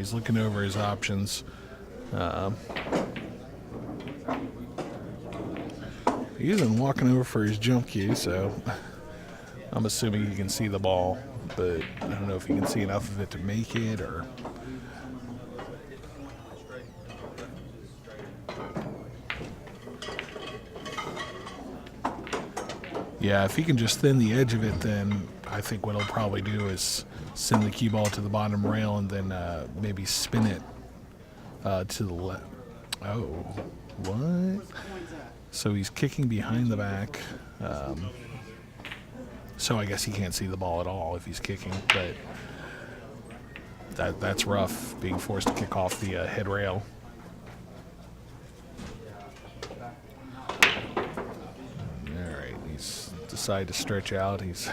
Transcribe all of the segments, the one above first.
he's looking over his options. He isn't walking over for his jump cue, so I'm assuming he can see the ball, but I don't know if he can see enough of it to make it or... Yeah, if he can just thin the edge of it, then I think what he'll probably do is send the cue ball to the bottom rail and then maybe spin it to the left. Oh, what? So he's kicking behind the back. So I guess he can't see the ball at all if he's kicking, but that's rough, being forced to kick off the head rail. All right, he's decided to stretch out. He's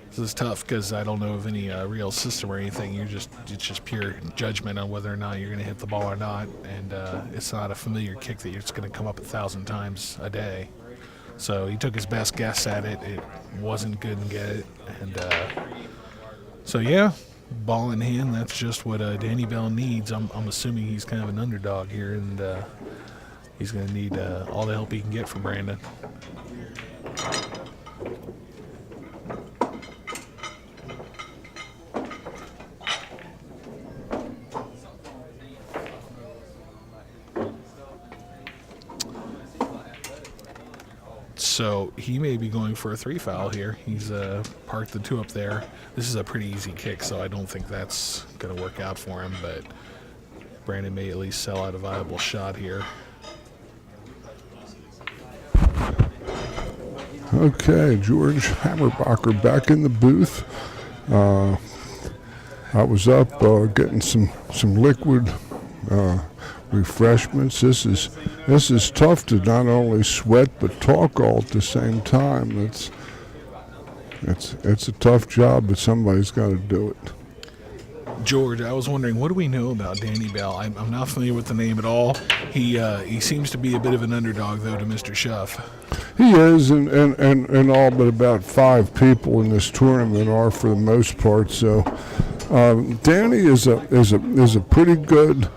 This is tough because I don't know of any real system or anything. It's just pure judgment on whether or not you're going to hit the ball or not, and it's not a familiar kick that it's going to come up 1,000 times a day. So he took his best guess at it. It wasn't good and get it, and so yeah, ball in hand. That's just what Danny Bell needs. I'm assuming he's kind of an underdog here, and he's going to need all the help he can get from Brandon. So he may be going for a 3 foul here. He's parked the 2 up there. This is a pretty easy kick, so I don't think that's going to work out for him, but Brandon may at least sell out a viable shot here. Okay, George Hammerbacher back in the booth. I was up getting some liquid refreshments. This is tough to not only sweat but talk all at the same time. It's a tough job, but somebody's got to do it. George, I was wondering, what do we know about Danny Bell? I'm not familiar with the name at all. He seems to be a bit of an underdog, though, to Mr. Shuff. He is, and all but about 5 people in this tournament are for the most part. So Danny is a pretty good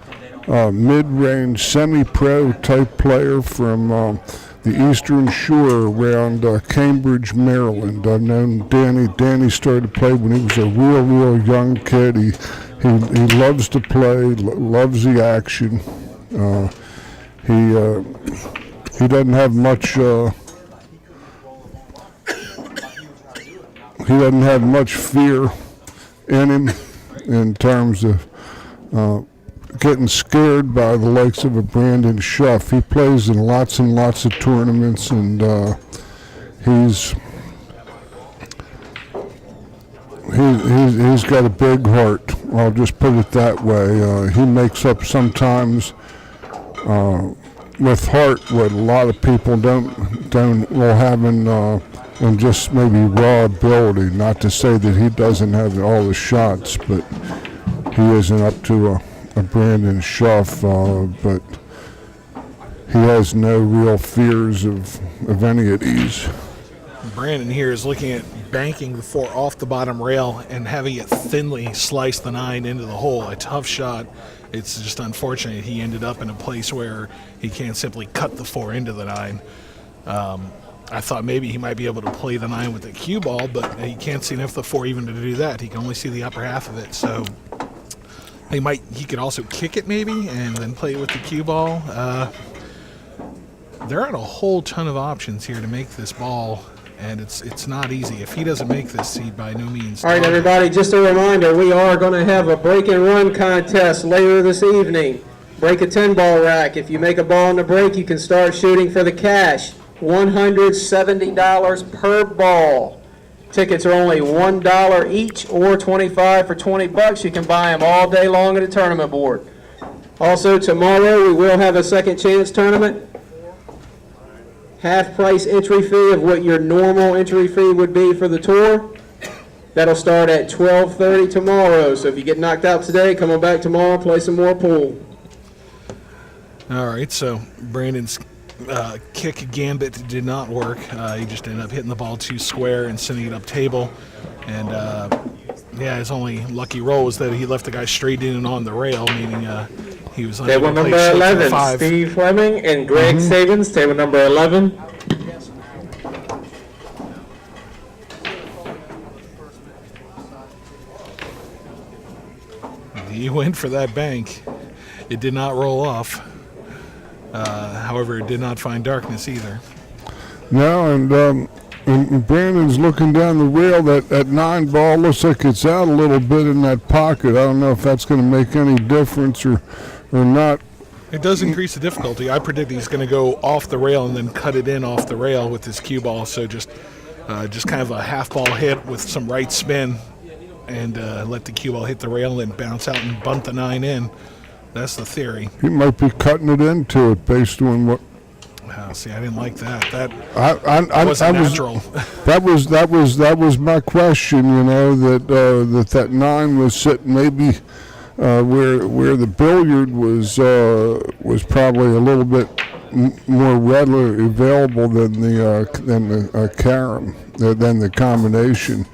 mid-range, semi-pro type player from the Eastern Shore around Cambridge, Maryland. I've known Danny. Danny started to play when he was a real young kid. He loves to play, loves the action. He doesn't have much. He doesn't have much fear in him in terms of getting scared by the likes of a Brandon Shuff. He plays in lots and lots of tournaments, and he's got a big heart. I'll just put it that way. He makes up sometimes with heart what a lot of people will have in just maybe raw ability. Not to say that he doesn't have all the shots, but he isn't up to a Brandon Shuff, but he has no real fears of any of these. Brandon here is looking at banking the 4 off the bottom rail and having it thinly slice the 9 into the hole. A tough shot. It's just unfortunate he ended up in a place where he can't simply cut the 4 into the 9. I thought maybe he might be able to play the 9 with the cue ball, but he can't see enough of the 4 even to do that. He can only see the upper half of it, so he could also kick it maybe and then play it with the cue ball. There aren't a whole ton of options here to make this ball, and it's not easy. If he doesn't make this, he by no means. All right, everybody, just a reminder, we are going to have a break and run contest later this evening. Break a 10-ball rack. If you make a ball in the break, you can start shooting for the cash. $170 per ball. Tickets are only $1 each or $25 for $20. You can buy them all day long at the tournament board. Also, tomorrow we will have a second chance tournament. Half price entry fee of what your normal entry fee would be for the tour. That'll start at 12:30 tomorrow. So if you get knocked out today, come on back tomorrow, play some more pool. All right, so Brandon's kick gambit did not work. He just ended up hitting the ball too square and sending it up table. And yeah, his only lucky roll was that he left the guy straight in and on the rail, meaning he was Table unable to number play straight to the 11, 5. Steve Fleming and Greg Sabins. Table number 11. He went for that bank. It did not roll off. However, it did not find darkness either. No, and Brandon's looking down the rail. That 9 ball looks like it's out a little bit in that pocket. I don't know if that's going to make any difference or not. It does increase the difficulty. I predict he's going to go off the rail and then cut it in off the rail with his cue ball. So just kind of a half ball hit with some right spin and let the cue ball hit the rail and bounce out and bunt the 9 in. That's the theory. He might be cutting it into it based on what. See, I didn't like that. That I wasn't natural. That was my question. You know that 9 was sitting maybe where the billiard was probably a little bit more readily available than the carom than the combination.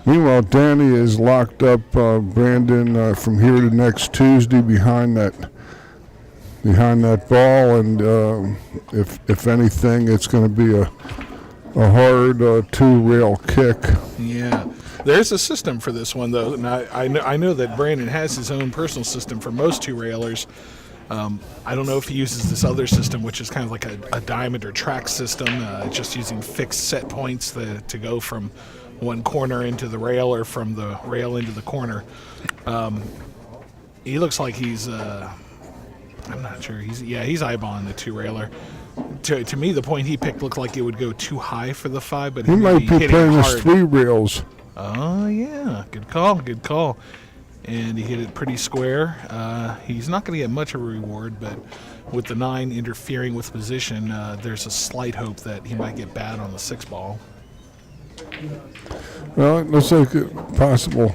Meanwhile, Danny is locked up Brandon from here to next Tuesday behind that ball, and if anything, it's going to be a hard 2-rail kick. Yeah, there's a system for this one though, and I know that Brandon has his own personal system for most 2-railers. I don't know if he uses this other system, which is kind of like a diamond or track system, just using fixed set points to go from one corner into the rail or from the rail into the corner. He looks like he's I'm not sure. He's eyeballing the 2-railer. To me, the point he picked looked like it would go too high for the 5, but he might be playing his 3 rails. Oh yeah, good call. And he hit it pretty square. He's not going to get much of a reward, but with the 9 interfering with position, there's a slight hope that he might get bad on the 6 ball. Well, it looks like a possible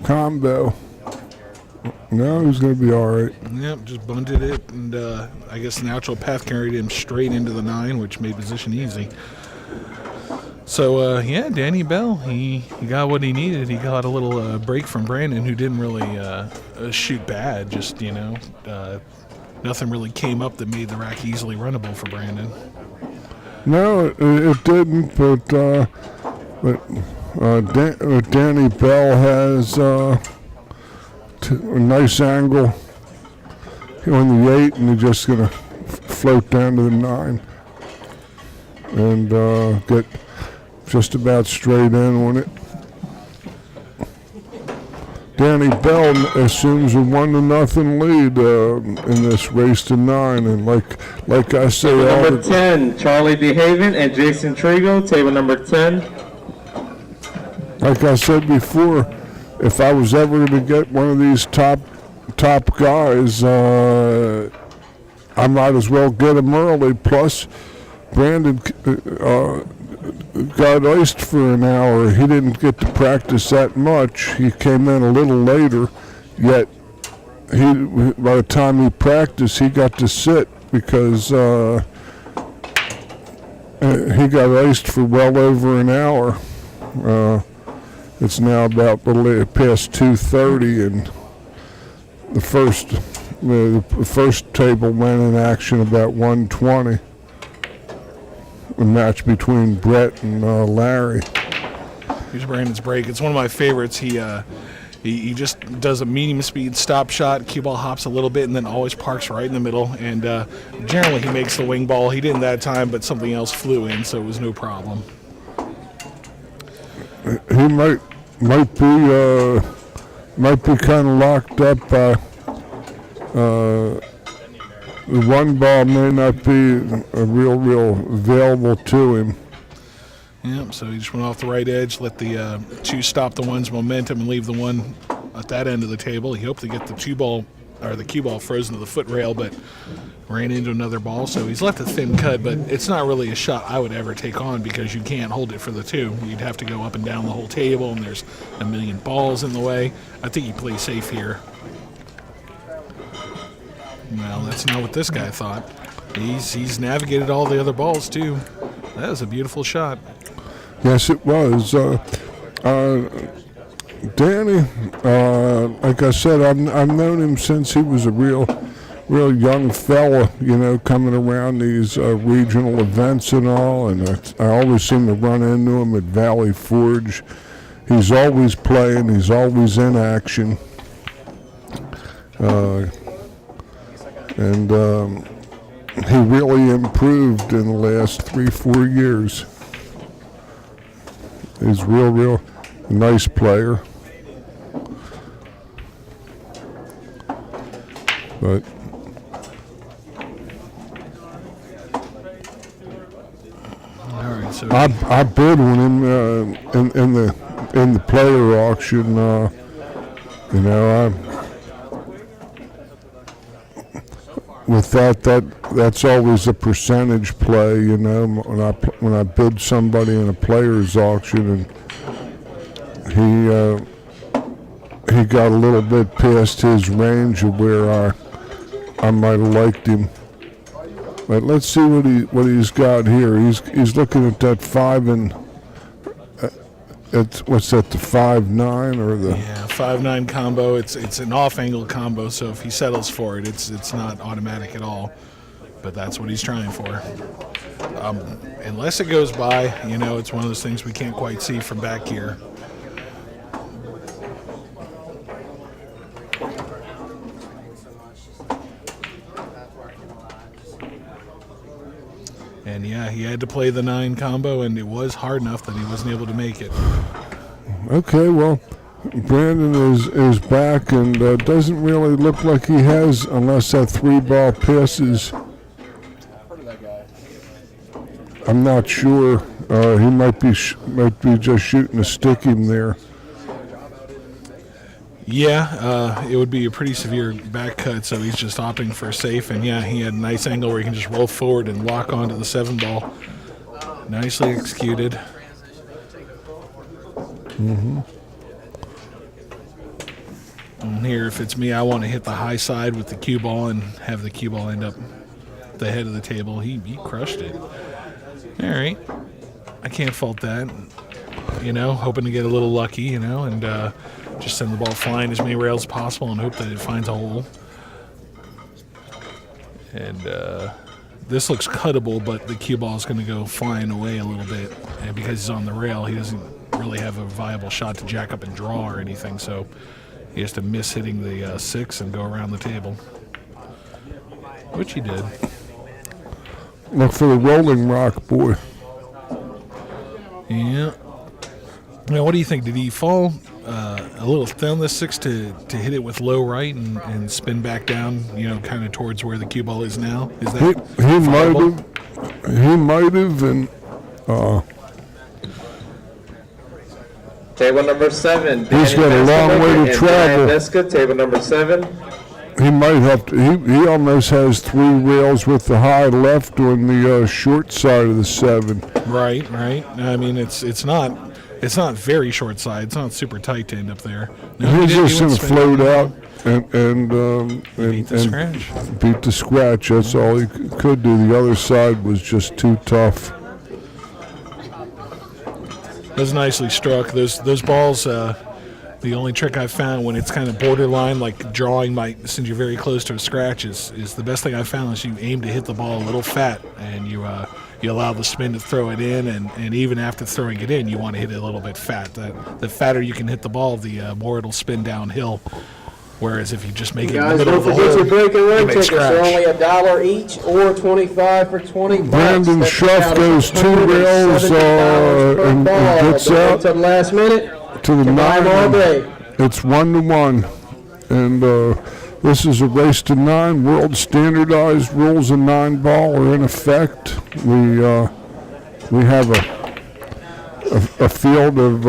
combo. No, he's going to be all right. Yep, just bunted it, and I guess the natural path carried him straight into the 9, which made position easy. So, yeah, Danny Bell, he got what he needed. He got a little break from Brandon, who didn't really shoot bad. Just, nothing really came up that made the rack easily runnable for Brandon. No, it didn't, but Danny Bell has a nice angle on the 8, and he's just going to float down to the 9 and get just about straight in on it. Danny Bell assumes a 1-0 lead in this race to 9, and like I say, Table number 10, Charlie DeHaven and Jason Trigo. Table number 10. Like I said before, if I was ever to get one of these top guys, I might as well get him early. Plus, Brandon got iced for an hour. He didn't get to practice that much. He came in a little later, yet by the time he practiced, he got to sit because he got iced for well over an hour. It's now about a little past 2:30, and the first table went in action about 1:20. A match between Brett and Larry. Here's Brandon's break. It's one of my favorites. He just does a medium speed stop shot. Cue ball hops a little bit and then always parks right in the middle. And generally he makes the wing ball. He didn't that time, but something else flew in, so it was no problem. He might be kind of locked up by. The 1 ball may not be a real available to him. Yep, so he just went off the right edge, let the 2 stop the 1's momentum and leave the 1 at that end of the table. He hoped to get the cue ball frozen to the foot rail, but ran into another ball. So he's left a thin cut, but it's not really a shot I would ever take on because you can't hold it for the 2. You'd have to go up and down the whole table, and there's a million balls in the way. I think he plays safe here. Well, that's not what this guy thought. He's navigated all the other balls too. That was a beautiful shot. Yes, it was. Danny, like I said, I've known him since he was a real young fella, you know, coming around these regional events and all, and I always seem to run into him at Valley Forge. He's always playing, he's always in action. And he really improved in the last 3-4 years. He's real nice player. But All right, so I bid on him in the player auction. You know, with that's always a percentage play. You know, when I bid somebody in a players auction, and he got a little bit past his range of where I might have liked him. But let's see what he's got here. He's looking at that 5 and what's that, the 5-9 or the 5-9 combo. It's an off-angle combo, so if he settles for it, it's not automatic at all. But that's what he's trying for. Unless it goes by, you know, it's one of those things we can't quite see from back here. And yeah, he had to play the 9 combo, and it was hard enough that he wasn't able to make it. Okay, well, Brandon is back, and doesn't really look like he has, unless that 3-ball passes. I'm not sure. He might be just shooting to stick him there. Yeah, it would be a pretty severe back cut, so he's just opting for safe. And yeah, he had a nice angle where he can just roll forward and lock onto the 7-ball. Nicely executed. Mm-hmm. And here, if it's me, I want to hit the high side with the cue ball and have the cue ball end up at the head of the table. He crushed it. All right. I can't fault that. You know, hoping to get a little lucky, you know, and just send the ball flying as many rails as possible and hope that it finds a hole. And this looks cuttable, but the cue ball is going to go flying away a little bit. And because he's on the rail, he doesn't really have a viable shot to jack up and draw or anything. So he has to miss hitting the 6 and go around the table, which he did. Look for the rolling rock, boy. Yeah. Now, what do you think? Did he fall a little thin, this 6, to hit it with low right and spin back down, you know, kind of towards where the cue ball is now? Is that he might have, and Table number 7. He's got a long way to travel. Niska, table number 7. he might have to. He almost has 3 rails with the high left on the short side of the 7. Right. I mean, it's not very short side. It's not super tight to end up there. No, He's just going to float out and beat the scratch. Beat the scratch. That's all he could do. The other side was just too tough. That was nicely struck. Those balls. The only trick I've found when it's kind of borderline, like drawing might send you very close to a scratch, is the best thing I've found is you aim to hit the ball a little fat, and you allow the spin to throw it in, and even after throwing it in, you want to hit it a little bit fat. The fatter you can hit the ball, the more it'll spin downhill. Whereas if you just make it in the Guys, middle don't of the forget hole, your break and you run may tickets. They're scratch. only $1 each, or 25 for 20 bucks. Brandon That's Shuff about goes 2 rails $170 per and ball. gets Don't wait out till the last minute. to the Buy 'em all 9. day. It's 1-1, and this is a race to 9. World standardized rules of 9 ball are in effect. We have a field of.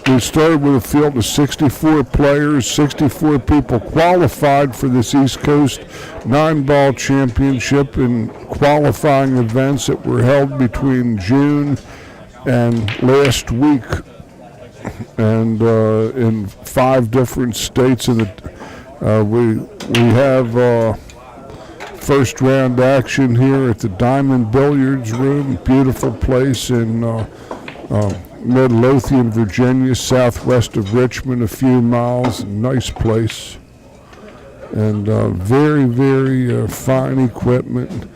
We started with a field of 64 players. 64 people qualified for this East Coast 9-ball championship in qualifying events that were held between June and last week, and in 5 different states. We have first round action here at the Diamond Billiards Room. Beautiful place in Midlothian, Virginia, southwest of Richmond, a few miles. Nice place. And very, very fine equipment.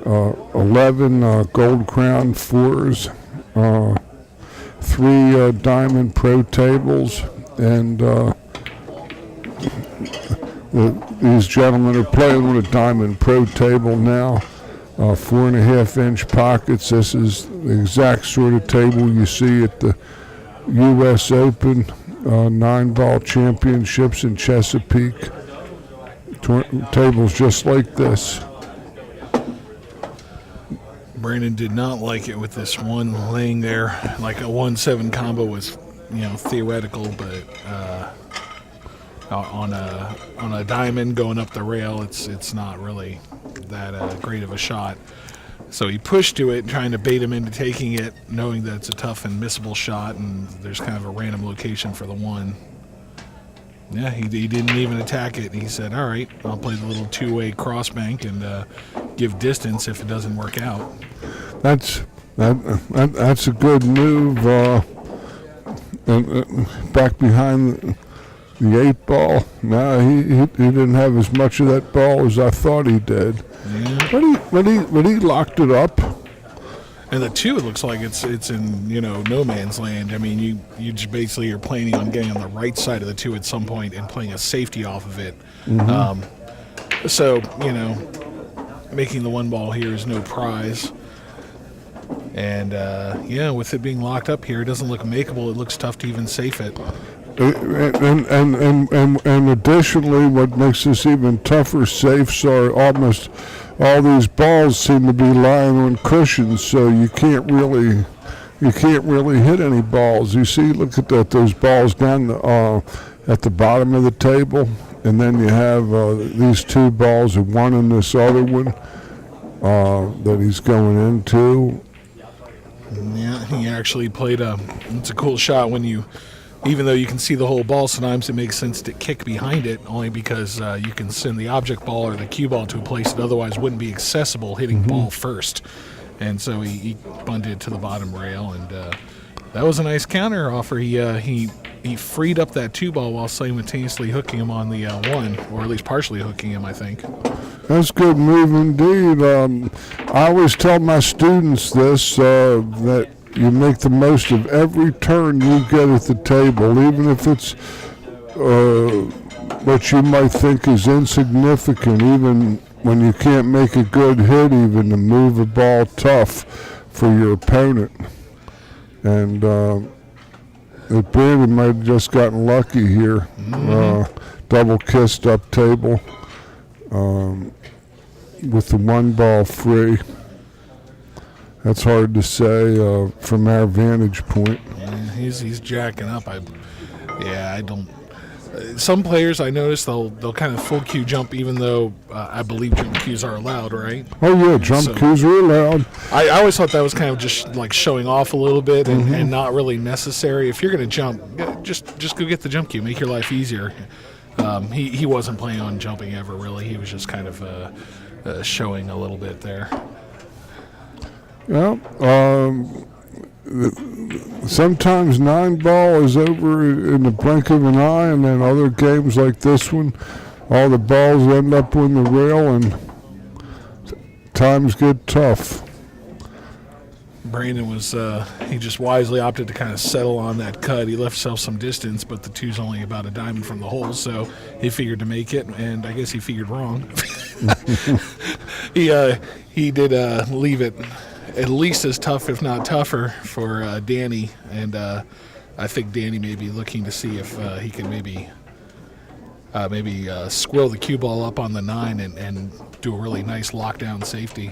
11 Gold Crown 4s, 3 Diamond Pro tables, and these gentlemen are playing with a Diamond Pro table now. 4.5-inch pockets. This is the exact sort of table you see at the U.S. Open 9-ball championships in Chesapeake. Tables just like this. Brandon did not like it with this one laying there. Like a 1-7 combo was, theoretical, but on a diamond going up the rail, it's not really that great of a shot. So he pushed to it, trying to bait him into taking it, knowing that it's a tough and missable shot, and there's kind of a random location for the one. Yeah, he didn't even attack it. He said, all right, I'll play the little two-way crossbank and give distance if it doesn't work out. That's a good move. Back behind the 8-ball. No, he didn't have as much of that ball as I thought he did. Yeah. But he locked it up. And the 2, it looks like it's in no man's land. I mean, you just basically are planning on getting on the right side of the 2 at some point and playing a safety off of it. Mm-hmm. So making the 1 ball here is no prize. And with it being locked up here, it doesn't look makeable. It looks tough to even safe it. And additionally, what makes this even tougher, safes are almost all these balls seem to be lying on cushions, so you can't really hit any balls. You see, look at that, those balls down at the bottom of the table, and then you have these 2 balls, and one in this other one that he's going into. Yeah, he actually played it's a cool shot when even though you can see the whole ball, sometimes it makes sense to kick behind it, only because you can send the object ball or the cue ball to a place that otherwise wouldn't be accessible, hitting ball first. And so he bunted to the bottom rail, and that was a nice counter offer. He freed up that 2 ball while simultaneously hooking him on the 1, or at least partially hooking him, I think. That's good move indeed. I always tell my students this, that you make the most of every turn you get at the table, even if it's what you might think is insignificant, even when you can't make a good hit, even to move a ball tough for your opponent. And Brandon might have just gotten lucky here. Double kissed up table with the 1 ball free. That's hard to say from our vantage point. Yeah, he's jacking up. I don't. Some players I notice they'll kind of full cue jump, even though I believe jump cues are allowed, right? Oh yeah, jump cues are allowed. I always thought that was kind of just like showing off a little bit and not really necessary. If you're going to jump, just go get the jump cue. Make your life easier. He wasn't planning on jumping ever, really. He was just kind of showing a little bit there. Yeah. Sometimes 9-ball is over in the blink of an eye, and then other games like this one, all the balls end up on the rail, and times get tough. Brandon was, he just wisely opted to kind of settle on that cut. He left himself some distance, but the 2's only about a diamond from the hole, so he figured to make it, and I guess he figured wrong. He did leave it at least as tough, if not tougher, for Danny, and I think Danny may be looking to see if he can maybe squill the cue ball up on the 9 and do a really nice lockdown safety.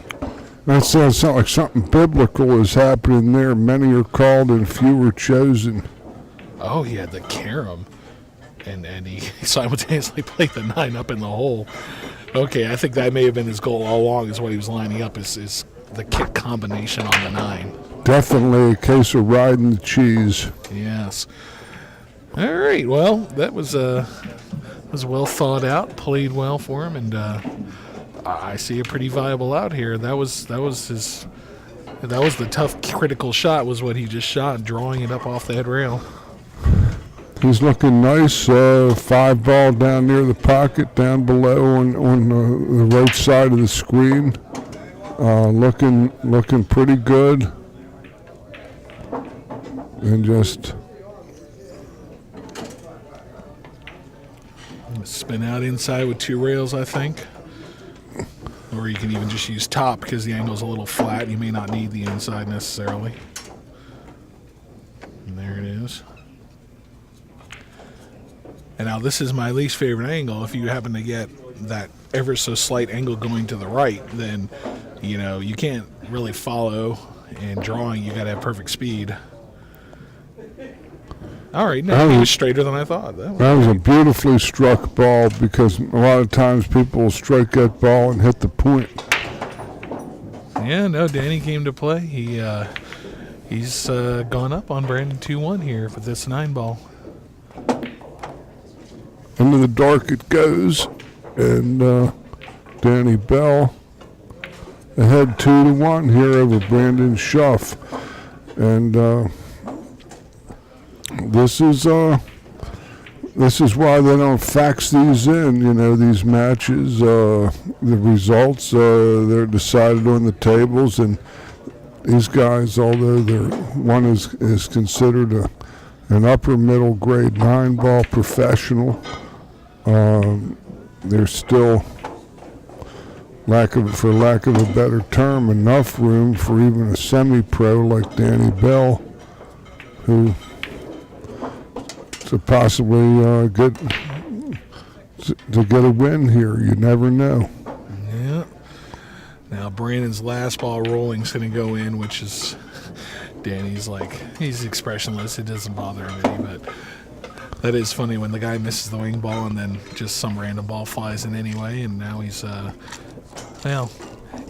That sounds like something biblical is happening there. Many are called and few are chosen. Oh, he had the carom, and he simultaneously played the 9 up in the hole. Okay, I think that may have been his goal all along, is what he was lining up, is the kick combination on the 9. Definitely a case of riding the cheese. Yes. All right, well, that was well thought out, played well for him, and I see a pretty viable out here. That was the tough critical shot was what he just shot, drawing it up off the head rail. He's looking nice. 5 ball down near the pocket, down below on the right side of the screen. Looking pretty good. And just spin out inside with 2 rails, I think. Or you can even just use top because the angle's a little flat. You may not need the inside necessarily. And there it is. And now this is my least favorite angle. If you happen to get that ever so slight angle going to the right, then, you know, you can't really follow. And drawing, you got to have perfect speed. All right, no, he was straighter than I thought. That was a beautifully struck ball because a lot of times people will strike that ball and hit the point. Yeah, no, Danny came to play. He's gone up on Brandon 2-1 here for this 9 ball. Into the dark it goes, and Danny Bell ahead 2-1 here over Brandon Shuff, and this is why they don't fax these in. You know, these matches, the results they're decided on the tables, and these guys, although one is considered an upper middle grade 9 ball professional. There's still, for lack of a better term, enough room for even a semi-pro like Danny Bell, who to possibly get a win here. You never know. Yeah. Now Brandon's last ball rolling is going to go in, which is Danny's he's expressionless. It doesn't bother him any, but. That is funny when the guy misses the wing ball and then just some random ball flies in anyway, and now he's a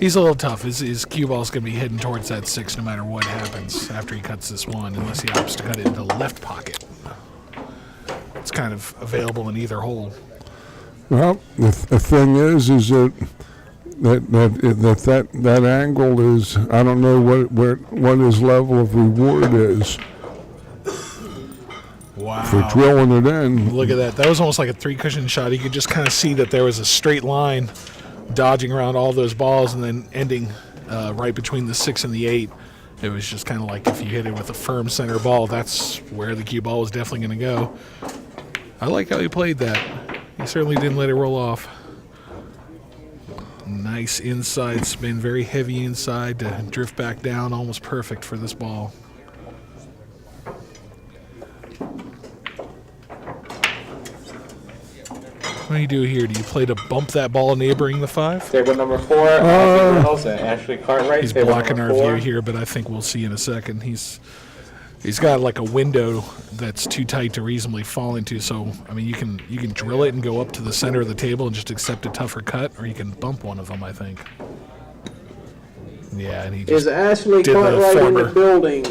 little tough. His cue ball's going to be heading towards that 6 no matter what happens after he cuts this one, unless he opts to cut it into the left pocket. It's kind of available in either hole. Well, the thing is that angle is, I don't know what his level of reward is. Wow. For drilling it in. Look at that. That was almost like a 3-cushion shot. You could just kind of see that there was a straight line dodging around all those balls and then ending right between the 6 and the 8. It was just kind of like if you hit it with a firm center ball, that's where the cue ball was definitely going to go. I like how he played that. He certainly didn't let it roll off. Nice inside spin, very heavy inside to drift back down, almost perfect for this ball. What do you do here? Do you play to bump that ball neighboring the 5? Table number 4, Reynolds and Ashley Cartwright. He's Table blocking our number 4. view here, but I think we'll see in a second. He's got like a window that's too tight to reasonably fall into. So I mean, you can drill it and go up to the center of the table and just accept a tougher cut, or you can bump one of them. I think. Yeah, and he just Is Ashley did the Cartwright in the former. building?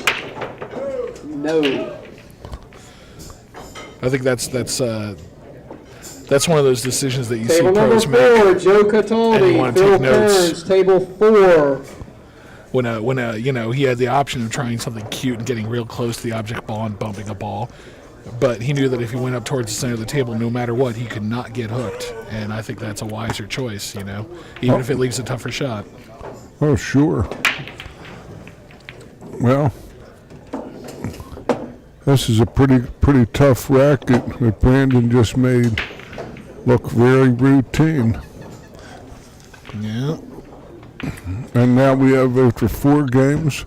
No. I think that's one of those decisions that you Table see number pros make 4, Joe and you Cataldi, want to Phil take notes. Kearns, table 4. when he had the option of trying something cute and getting real close to the object ball and bumping a ball, but he knew that if he went up towards the center of the table, no matter what, he could not get hooked, and I think that's a wiser choice, even if it leaves a tougher shot. Oh, sure. Well, this is a pretty tough racket that Brandon just made look very routine. Yeah. And now we have, after 4 games,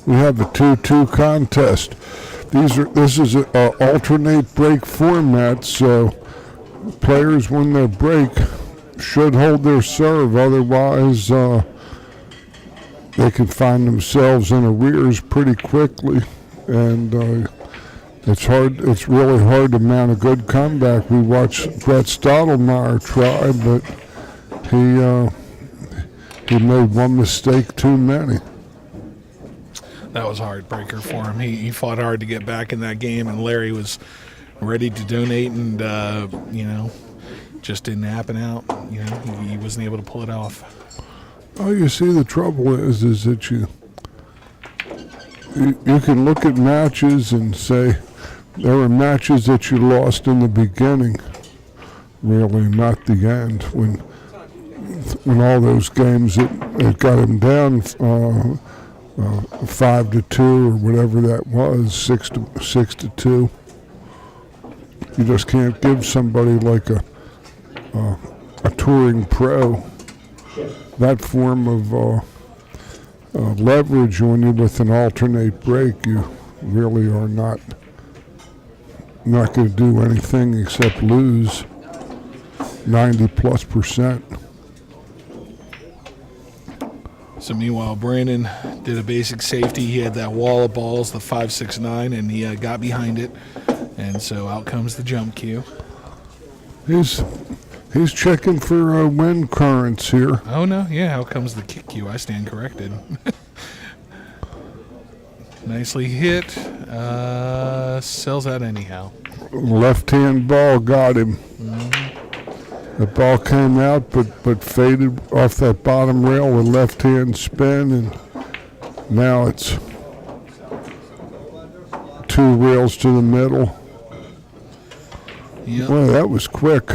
we have a 2-2 contest. This is an alternate break format, so players, when they break, should hold their serve. Otherwise, they can find themselves in arrears pretty quickly, and it's hard. It's really hard to mount a good comeback. We watched Brett Stottlemyre try, but he made one mistake too many. That was a heartbreaker for him. He fought hard to get back in that game, and Larry was ready to donate and, just didn't happen out. You know, he wasn't able to pull it off. Oh, you see, the trouble is that you can look at matches and say there were matches that you lost in the beginning, really, not the end. When all those games it got him down 5-2 or whatever that was, 6-2. You just can't give somebody like a touring pro that form of leverage on you with an alternate break. You really are not going to do anything except lose 90+%. So meanwhile, Brandon did a basic safety. He had that wall of balls, the 5-6-9, and he got behind it. And so out comes the jump cue. He's checking for wind currents here. Oh, no. Yeah, out comes the kick cue. I stand corrected. Nicely hit. Sells out anyhow. Left-hand ball got him. The ball came out, but faded off that bottom rail with left-hand spin, and now it's 2 rails to the middle. Yep. Boy, that was quick.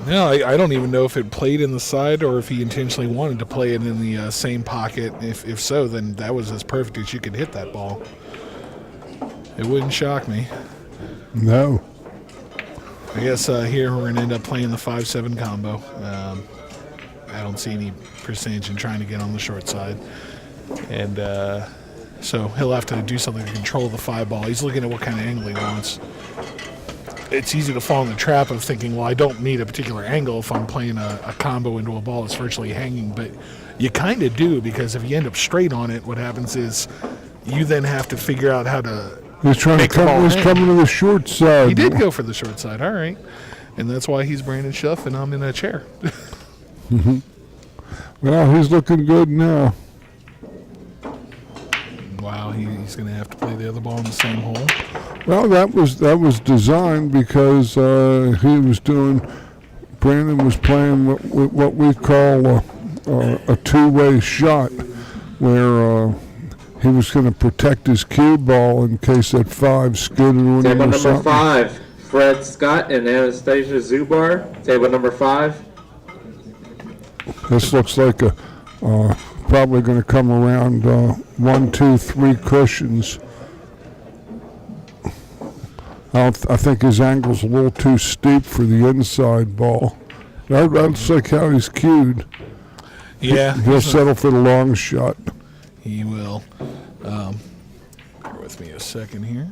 No, I don't even know if it played in the side or if he intentionally wanted to play it in the same pocket. If so, then that was as perfect as you could hit that ball. It wouldn't shock me. No. I guess here we're going to end up playing the 5-7 combo. I don't see any percentage in trying to get on the short side. And so he'll have to do something to control the 5 ball. He's looking at what kind of angle he wants. It's easy to fall in the trap of thinking, well, I don't need a particular angle if I'm playing a combo into a ball that's virtually hanging. But you kind of do, because if you end up straight on it, what happens is you then have to figure out how to He's trying to come. He's coming to the short side. He did go for the short side. All right. And that's why he's Brandon Shuff and I'm in a chair. Well, he's looking good now. Wow, he's going to have to play the other ball in the same hole. Well, that was designed because Brandon was playing what we call a two-way shot, where he was going to protect his cue ball in case that 5 skidded on him or something. Table number 5, Fred Scott and Anastasia Zubar. Table number 5. This looks like probably going to come around 1, 2, 3 cushions. I think his angle's a little too steep for the inside ball. That's like how he's cued. Yeah. He'll settle for the long shot. He will. Bear with me a second here.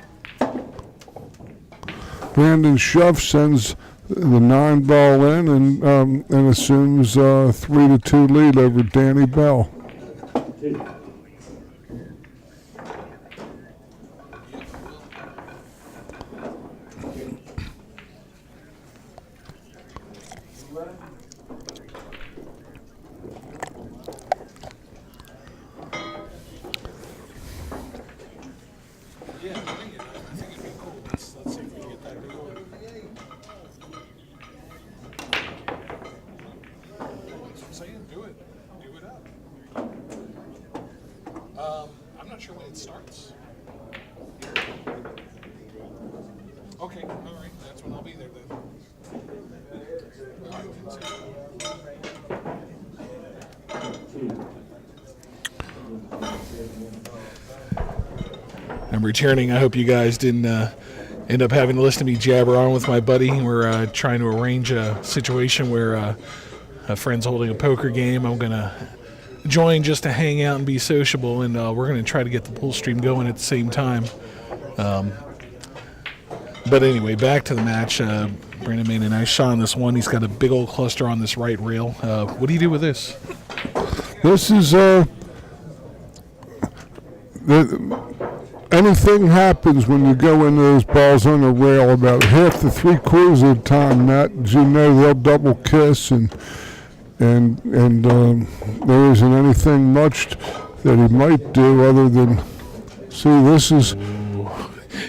Brandon Shuff sends the 9 ball in and assumes 3-2 lead over Danny Bell. I'm not sure when it starts. Okay, all right, that's when I'll be there then. I'm returning. I hope you guys didn't end up having to listen to me jabber on with my buddy. We're trying to arrange a situation where a friend's holding a poker game. I'm going to join just to hang out and be sociable, and we're going to try to get the pull stream going at the same time. But anyway, back to the match. Brandon made a nice shot on this one. He's got a big old cluster on this right rail. What do you do with this? This is anything happens when you go into those balls on the rail about half to 3/4 of the time, Matt. As you know, they'll double kiss and there isn't anything much that he might do other than see. This is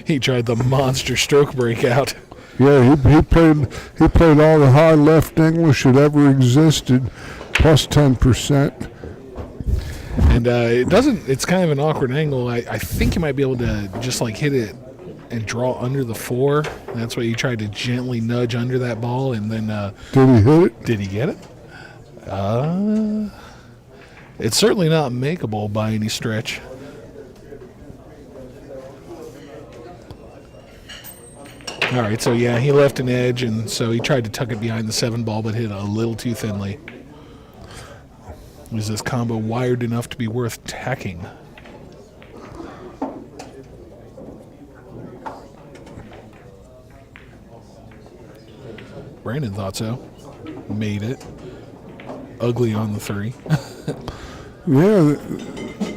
he tried the monster stroke breakout. Yeah, he played all the high left English that ever existed, plus 10%. And it's kind of an awkward angle. I think you might be able to just like hit it and draw under the 4. That's why you tried to gently nudge under that ball, and then Did he hit it? did he get it? It's certainly not makeable by any stretch. All right, so yeah, he left an edge, and so he tried to tuck it behind the 7 ball, but hit a little too thinly. Is this combo wired enough to be worth tacking? Brandon thought so. Made it. Ugly on the 3. Yeah,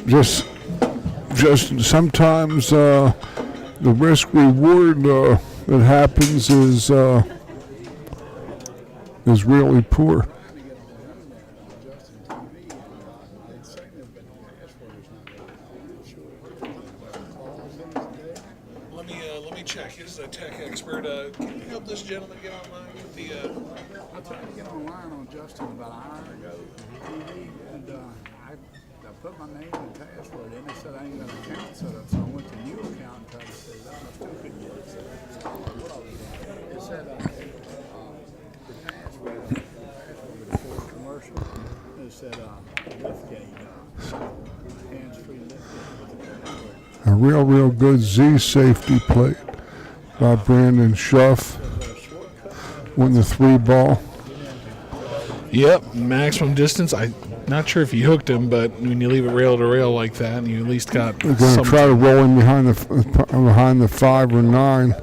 just sometimes the risk reward that happens is really poor. Let me check. He's a tech expert. Can you help this gentleman get online with the? I tried to get online on Justin about an hour ago, TV, and I put my name and password in. It said I ain't got an account set up, so I went to new account and tried to set it up. I still couldn't get it set up. It said the password before the commercial. It said liftgate, hands-free liftgate with the password. A real good Z safety plate by Brandon Shuff. Won the 3 ball. Yep, maximum distance. I'm not sure if you hooked him, but when you leave it rail to rail like that, you at least got. They're going to try to roll him behind the 5 or 9.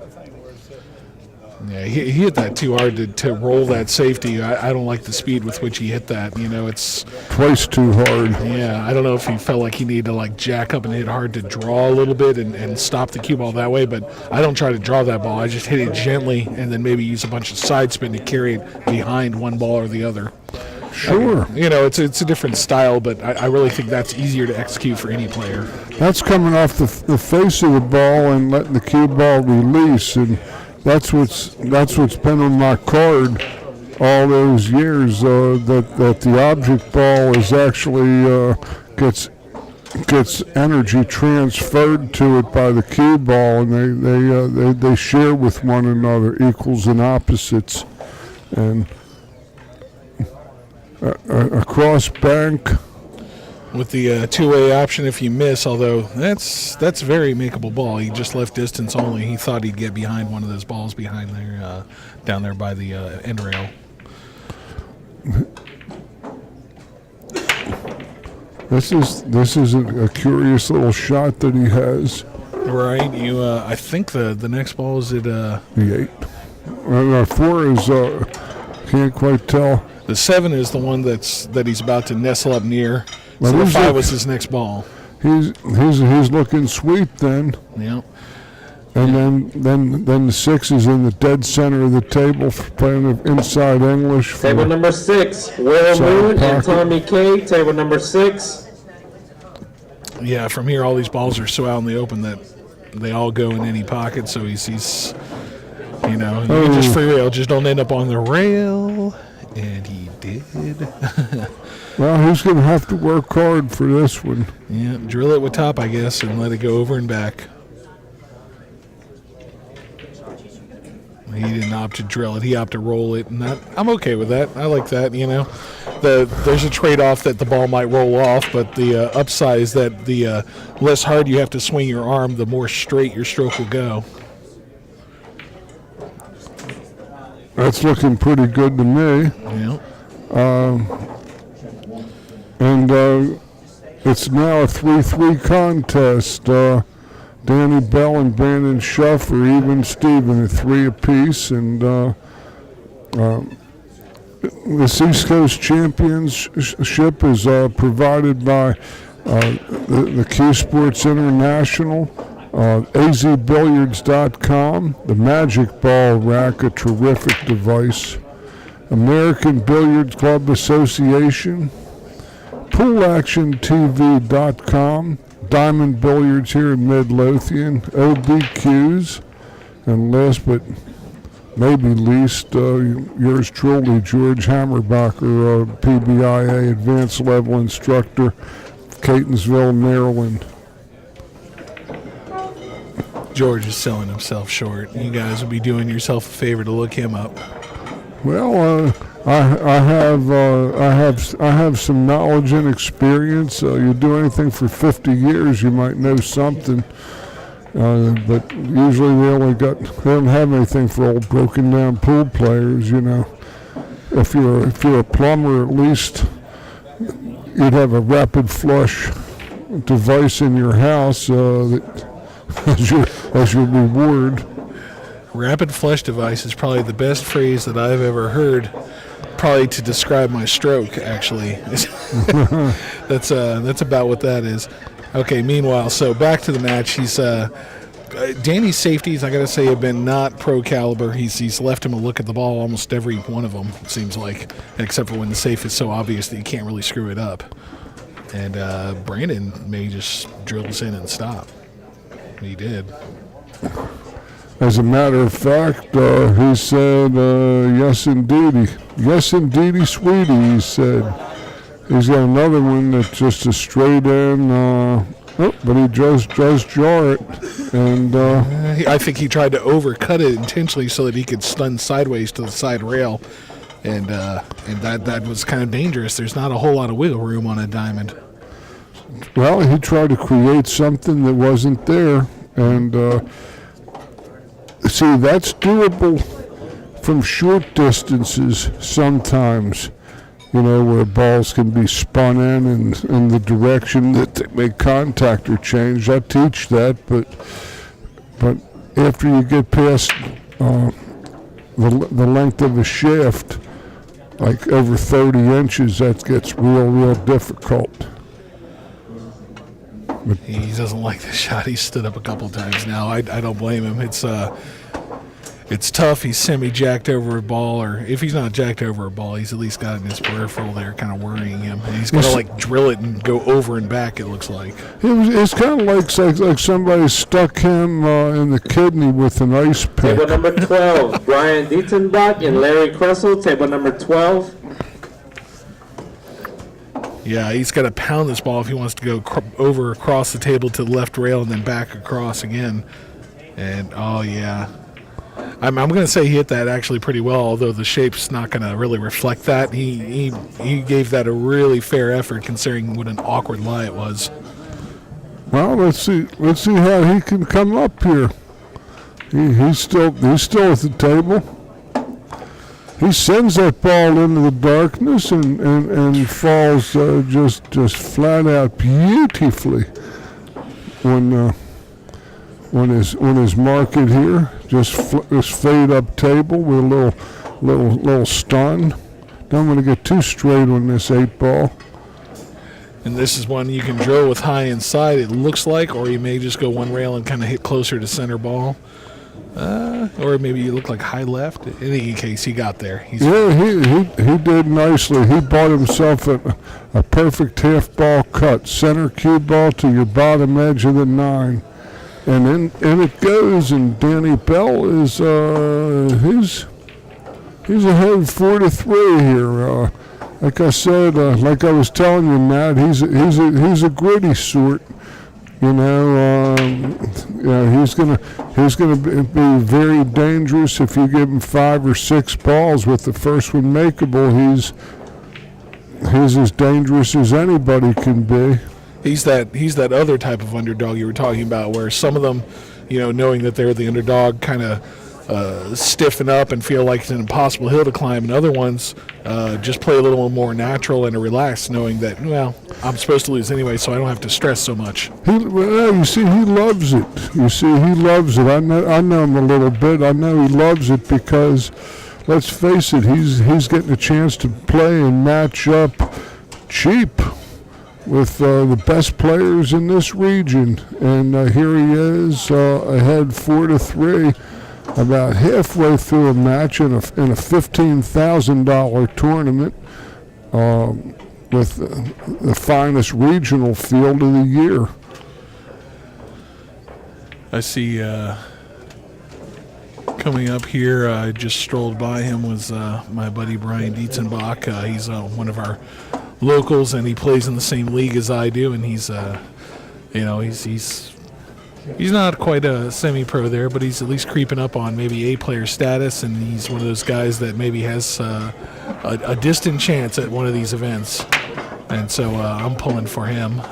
Yeah, he hit that too hard to roll that safety. I don't like the speed with which he hit that. You know, it's Twice too hard. yeah. I don't know if he felt like he needed to like jack up and hit hard to draw a little bit and stop the cue ball that way. But I don't try to draw that ball. I just hit it gently and then maybe use a bunch of side spin to carry it behind one ball or the other. Sure. You know, it's a different style, but I really think that's easier to execute for any player. That's coming off the face of the ball and letting the cue ball release, and that's what's been on my card all those years. That the object ball is actually gets energy transferred to it by the cue ball, and they share with one another, equals and opposites, and a cross bank. With the two-way option if you miss, although that's a very makeable ball. He just left distance only. He thought he'd get behind one of those balls behind there, down there by the end rail. This is a curious little shot that he has. Right. You. I think the next ball is at The 8. 4 is can't quite tell. the 7 is the one that he's about to nestle up near. Well, So the these 5 are- was his next ball. He's looking sweet then. Yeah. And then the 6 is in the dead center of the table for playing inside English. For, Table number 6, Will Side Moon and pocket. Tommy K. Table number 6. Yeah. From here, all these balls are so out in the open that they all go in any pocket. So he's you know, you can just free rail, just don't end up on the rail. And he did. well, he's going to have to work hard for this one. Yeah, drill it with top, I guess, and let it go over and back. He didn't opt to drill it. He opted to roll it, and I'm okay with that. I like that, you know. There's a trade-off that the ball might roll off, but the upside is that the less hard you have to swing your arm, the more straight your stroke will go. That's looking pretty good to me. Yeah. And it's now a 3-3 contest. Danny Bell and Brandon Shuff are even Steven at 3 apiece. And this East Coast Championship is provided by the Q Sports International, azbilliards.com, the Magic Ball Rack, a terrific device, American Billiards Club Association, poolactiontv.com, Diamond Billiards here in Midlothian, OBQs, and last but maybe least, yours truly, George Hammerbacher, PBIA advanced level instructor, Catonsville, Maryland. George is selling himself short. You guys would be doing yourself a favor to look him up. Well, I have some knowledge and experience. You do anything for 50 years, you might know something. But usually they don't have anything for old broken down pool players, you know. If you're a plumber, at least you'd have a rapid flush device in your house as your reward. Rapid flush device is probably the best phrase that I've ever heard, probably to describe my stroke, actually. That's about what that is. Okay, meanwhile, so back to the match. Danny's safeties, I got to say, have been not pro caliber. He's left him a look at the ball almost every one of them, it seems like, except for when the safe is so obvious that you can't really screw it up. And Brandon may just drills in and stop. He did. As a matter of fact, he said, yes, indeedy. Yes, indeedy, sweetie, he said. He's got another one that's just a straight in, but he does jar it. And I think he tried to overcut it intentionally so that he could stun sideways to the side rail. And that was kind of dangerous. There's not a whole lot of wiggle room on a diamond. Well, he tried to create something that wasn't there. And see, that's doable from short distances sometimes, you know, where balls can be spun in the direction that they make contact or change. I teach that, but after you get past the length of a shaft, like over 30 inches, that gets real difficult. He doesn't like the shot. He stood up a couple times now. I don't blame him. It's tough. He's semi-jacked over a ball, or if he's not jacked over a ball, he's at least got in his peripheral there kind of worrying him. And he's got to like drill it and go over and back, it looks like. It's kind of like somebody stuck him in the kidney with an ice pick. Table number 12, Brian Dietenbach and Larry Kressel. Table number 12. Yeah, he's got to pound this ball if he wants to go over across the table to the left rail and then back across again. And, oh, yeah. I'm going to say he hit that actually pretty well, although the shape's not going to really reflect that. He gave that a really fair effort considering what an awkward lie it was. Well, let's see how he can come up here. He's still at the table. He sends that ball into the darkness and falls just flat out beautifully when his market here just fade up table with a little stun. Don't want to get too straight on this 8 ball. And this is one you can drill with high inside, it looks like, or you may just go one rail and kind of hit closer to center ball. Or maybe you look like high left. In any case, he got there. He did nicely. He bought himself a perfect half ball cut, center cue ball to your bottom edge of the 9. And in it goes, and Danny Bell is he's ahead 4-3 here. Like I said, like I was telling you, Matt, he's a gritty sort. You know, he's gonna be very dangerous if you give him 5 or 6 balls with the first one makeable. He's as dangerous as anybody can be. He's that other type of underdog you were talking about, where some of them, you know, knowing that they're the underdog, kind of stiffen up and feel like it's an impossible hill to climb, and other ones just play a little more natural and relaxed, knowing that, well, I'm supposed to lose anyway, so I don't have to stress so much. You see, he loves it. I know him a little bit. I know he loves it because, let's face it, he's getting a chance to play and match up cheap with the best players in this region, and here he is ahead 4-3. About halfway through a match in a $15,000 tournament with the finest regional field of the year. I see Coming up here, I just strolled by him, was my buddy Brian Dietzenbach. He's one of our locals, and he plays in the same league as I do, and he's not quite a semi-pro there, but he's at least creeping up on maybe A-player status, and he's one of those guys that maybe has a distant chance at one of these events. And so I'm pulling for him.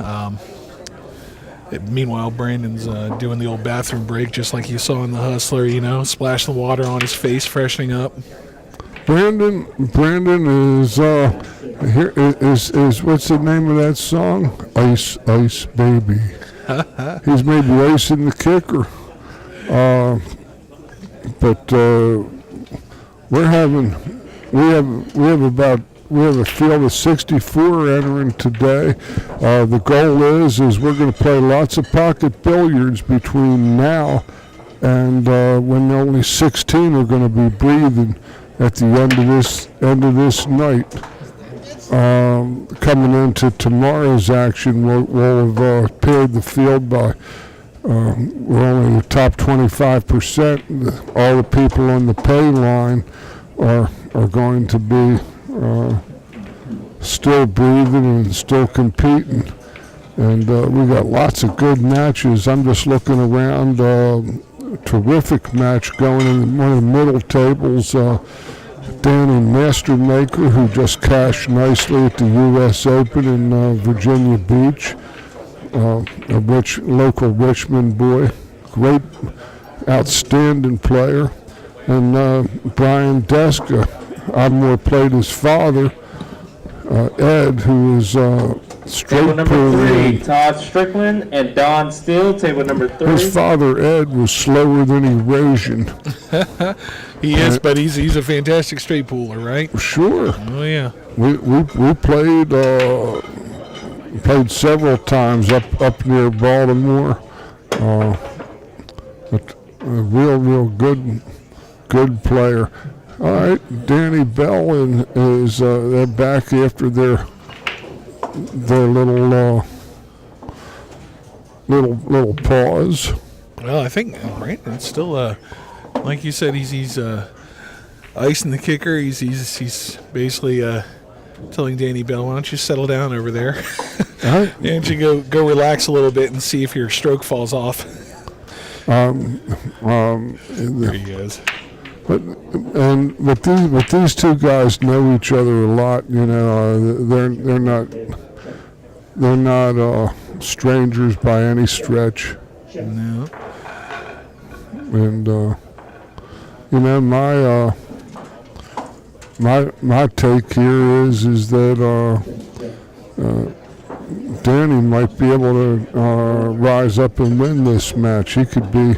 Meanwhile, Brandon's doing the old bathroom break, just like you saw in The Hustler, splash the water on his face, freshening up. Brandon is here is what's the name of that song? Ice Ice Baby. He's maybe racing the kicker, but we have a field of 64 entering today. The goal is we're going to play lots of pocket billiards between now and when only 16 are going to be breathing at the end of this night. Coming into tomorrow's action, we'll have paired the field by we're only the top 25%. All the people on the pay line are going to be still breathing and still competing, and we got lots of good matches. I'm just looking around. Terrific match going in one of the middle tables. Danny Mastermaker, who just cashed nicely at the U.S. Open in Virginia Beach, a local Richmond boy, great, outstanding player, and Brian Deska. Ardmore played his father, Ed, who is straight Table number pool. 3, Todd Strickland and Don Steele. Table number 3. His father, Ed, was slower than erosion. He is, but he's a fantastic straight pooler, right? Sure. Oh, yeah. We played several times up near Baltimore. But a real good player. All right, Danny Bell is they're back after their little pause. Well, I think Brandon's still, like you said, he's icing the kicker. He's basically telling Danny Bell, "Why don't you settle down over there? Why don't you go relax a little bit and see if your stroke falls off?" There he goes. But these two guys know each other a lot. They're not strangers by any stretch. No. And my take here is that Danny might be able to rise up and win this match. He could be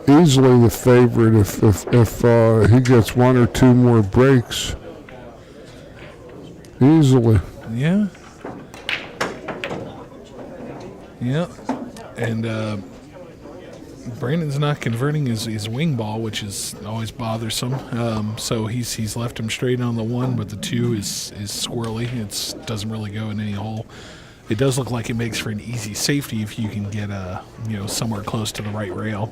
easily the favorite if he gets one or two more breaks. Easily. Yeah. Yeah. And Brandon's not converting his wing ball, which is always bothersome. So he's left him straight on the 1, but the 2 is squirrely. It doesn't really go in any hole. It does look like it makes for an easy safety if you can get somewhere close to the right rail.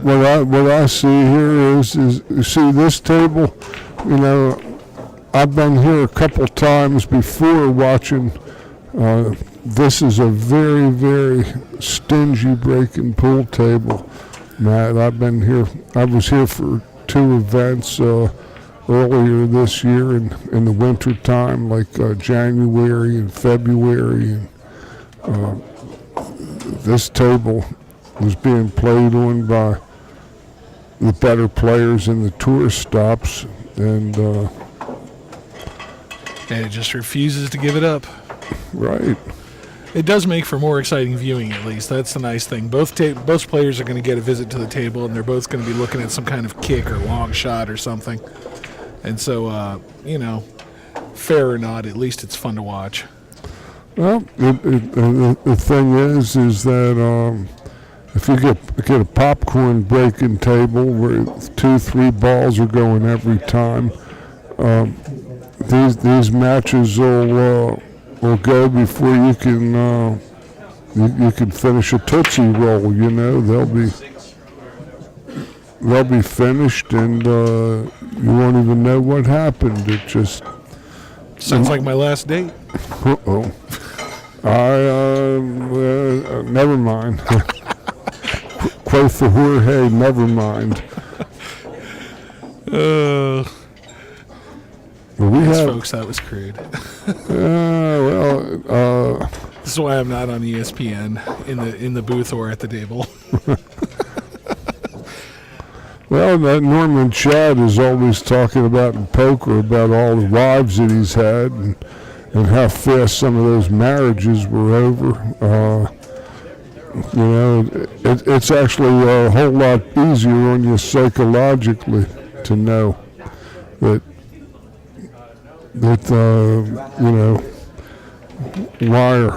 What I see here is you see this table. I've been here a couple times before watching. This is a very, very stingy breaking pool table, Matt. I've been here. I was here for 2 events earlier this year in the winter time, like January and February. And this table was being played on by the better players in the tourist stops, and it just refuses to give it up. Right. It does make for more exciting viewing, at least. That's the nice thing. Both players are going to get a visit to the table, and they're both going to be looking at some kind of kick or long shot or something. And so, fair or not, at least it's fun to watch. Well, the thing is that if you get a popcorn breaking table where 2-3 balls are going every time, these matches will go before you can finish a Tootsie Roll. They'll be they'll be finished, and you won't even know what happened. It just Sounds like my last date. uh-oh. Never mind. Quoth the Jorge, never mind. We Yes, have, folks, that was crude. This is why I'm not on ESPN in the booth or at the table. well, that Norman Chad is always talking about in poker about all the wives that he's had and how fast some of those marriages were over. It's actually a whole lot easier on you psychologically to know that why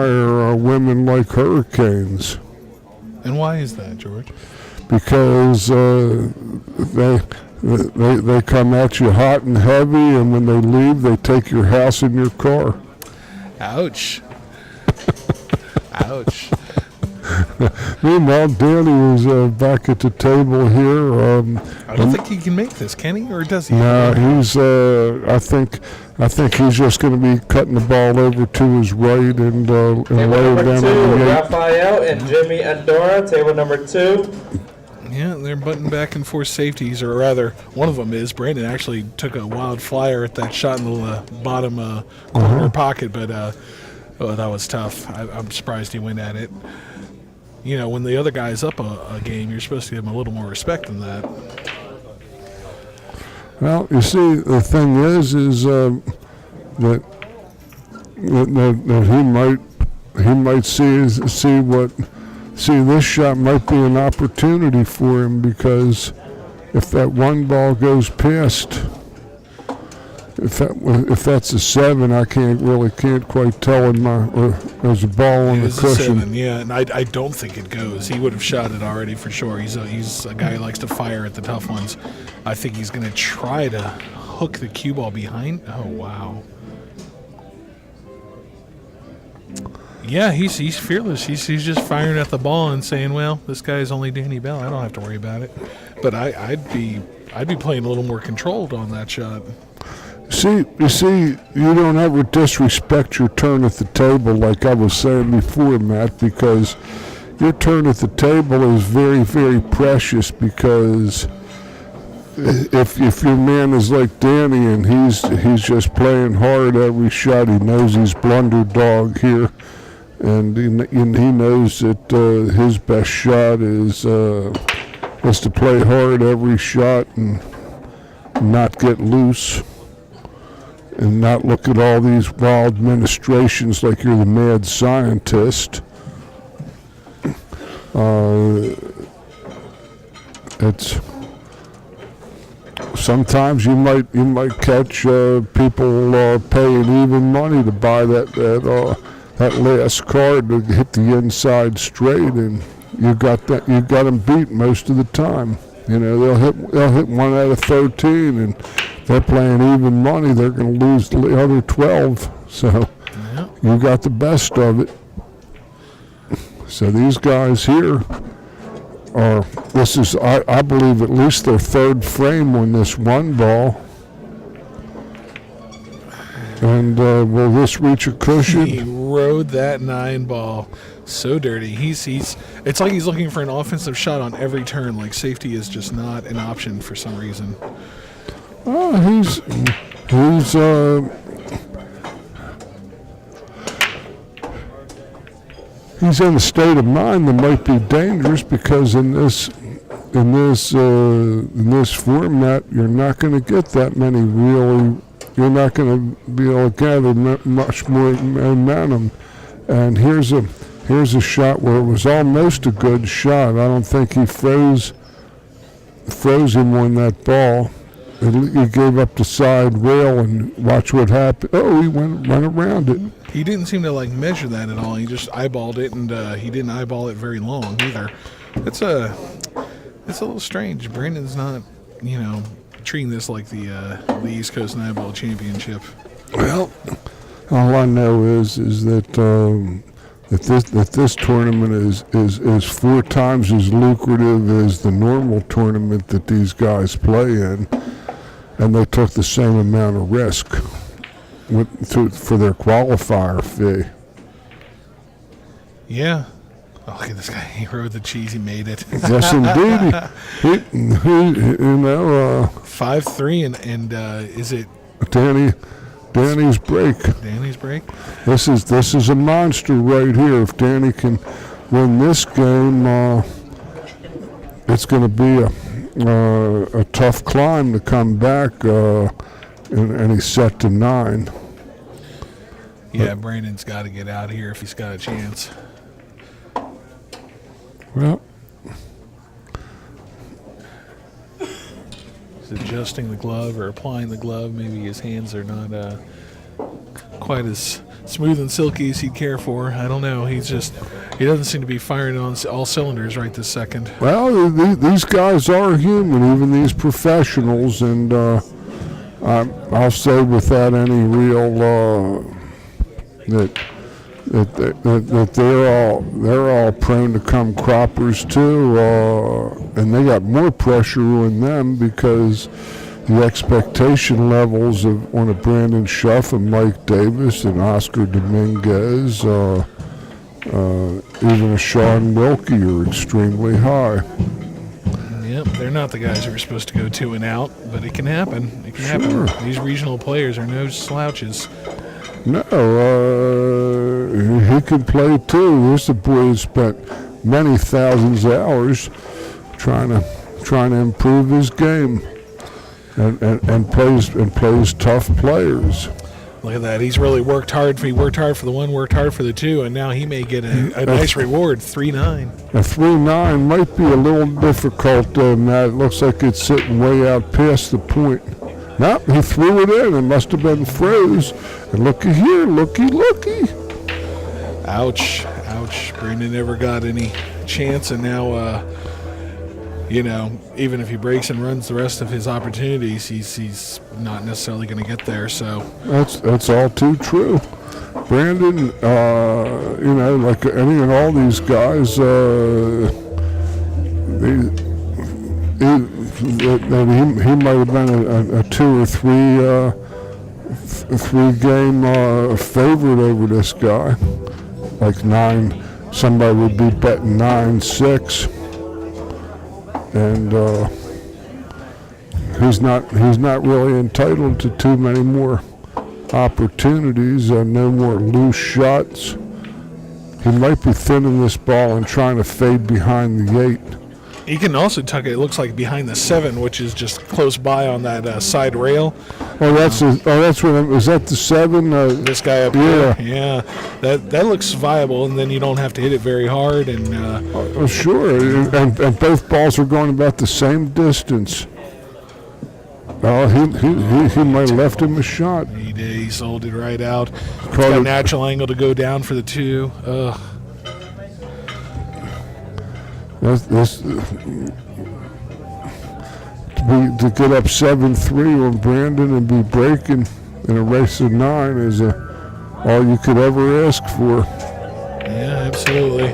are women like hurricanes? And why is that, George? Because they come at you hot and heavy, and when they leave, they take your house and your car. Ouch. Ouch. Meanwhile, Danny is back at the table here. I don't think he can make this, can he? Or does he? No, he's. I think he's just going to be cutting the ball over to his right and Table lay it number down 2, on the 8. Raphael and Jimmy Andorra. Table number 2. Yeah, they're butting back and forth safeties, or rather, one of them is. Brandon actually took a wild flyer at that shot in the bottom corner pocket, but that was tough. I'm surprised he went at it. You know, when the other guy's up a game, you're supposed to give him a little more respect than that. Well, you see, the thing is that he might see this shot might be an opportunity for him, because if that one ball goes past, if that's a 7, I can't quite tell in there's a ball on It the is a cushion. 7, yeah, and I don't think it goes. He would have shot it already for sure. He's a guy who likes to fire at the tough ones. I think he's going to try to hook the cue ball behind. Oh, wow. Yeah, he's fearless. He's just firing at the ball and saying, "Well, this guy's only Danny Bell. I don't have to worry about it." But I'd be playing a little more controlled on that shot. You see, you don't ever disrespect your turn at the table, like I was saying before, Matt, because your turn at the table is very, very precious, because if your man is like Danny and he's just playing hard every shot, he knows he's blunder dog here, and he knows that his best shot is to play hard every shot and not get loose and not look at all these wild ministrations like you're the mad scientist. It's sometimes you might catch people paying even money to buy that last card to hit the inside straight, and you got them beat most of the time. You know, they'll hit 1 out of 13, and they're playing even money. They're going to lose the other 12. So you got the best of it. So these guys here this is, I believe, at least their 3rd frame on this one ball. And will this reach a cushion? He rode that 9 ball so dirty. It's like he's looking for an offensive shot on every turn. Like, safety is just not an option for some reason. He's in a state of mind that might be dangerous, because in this format, you're not going to get that many really. You're not going to be able to gather much more momentum. And here's a shot where it was almost a good shot. I don't think he froze him on that ball. He gave up the side rail, and watch what happened. Oh, he went around it. He didn't seem to measure that at all. He just eyeballed it, and he didn't eyeball it very long either. It's a little strange. Brandon's not, treating this like the East Coast Eyeball Championship. Well, all I know is that this tournament is 4 times as lucrative as the normal tournament that these guys play in, and they took the same amount of risk for their qualifier fee. Yeah. Oh, look at this guy. He rode the cheese. He made it. Yes, indeed. You know, 5-3, and is it Danny's break. Danny's break? This is a monster right here. If Danny can win this game, it's going to be a tough climb to come back, and he's set to 9. Yeah, Brandon's got to get out here if he's got a chance. Well, He's adjusting the glove or applying the glove. Maybe his hands are not quite as smooth and silky as he'd care for. I don't know. He doesn't seem to be firing on all cylinders right this second. well, these guys are human, even these professionals, and I'll say without any real that they're all prone to come croppers too, and they got more pressure on them because the expectation levels on a Brandon Shuff and Mike Davis and Oscar Dominguez, even a Sean Wilkie are extremely high. Yep, they're not the guys who are supposed to go 2 and out, but it can happen. It can Sure. happen. These regional players are no slouches. No, he can play too. This a boy who spent many thousands of hours trying to improve his game, and plays tough players. Look at that. He's really worked hard. He worked hard for the 1, worked hard for the 2, and now he may get a nice reward, 3-9. A 3-9 might be a little difficult, Matt. It looks like it's sitting way out past the point. No, he threw it in. It must have been froze. And looky here, looky. Ouch. Brandon never got any chance, and now, even if he breaks and runs the rest of his opportunities, he's not necessarily going to get there. So That's all too true. Brandon, like any and all these guys, he might have been a 2 or 3 game favorite over this guy. Like 9, somebody would be betting 9-6, and he's not really entitled to too many more opportunities. No more loose shots. He might be thinning this ball and trying to fade behind the 8. he can also tuck it, it looks like, behind the 7, which is just close by on that side rail. Is that the 7? This guy up here. Yeah. That looks viable, and then you don't have to hit it very hard. And sure, and both balls are going about the same distance. He might have left him a shot. he did. He sold it right out. It's got a natural angle to go down for the 2. Ugh. To get up 7-3 on Brandon and be breaking in a race of 9 is all you could ever ask for. Yeah, absolutely.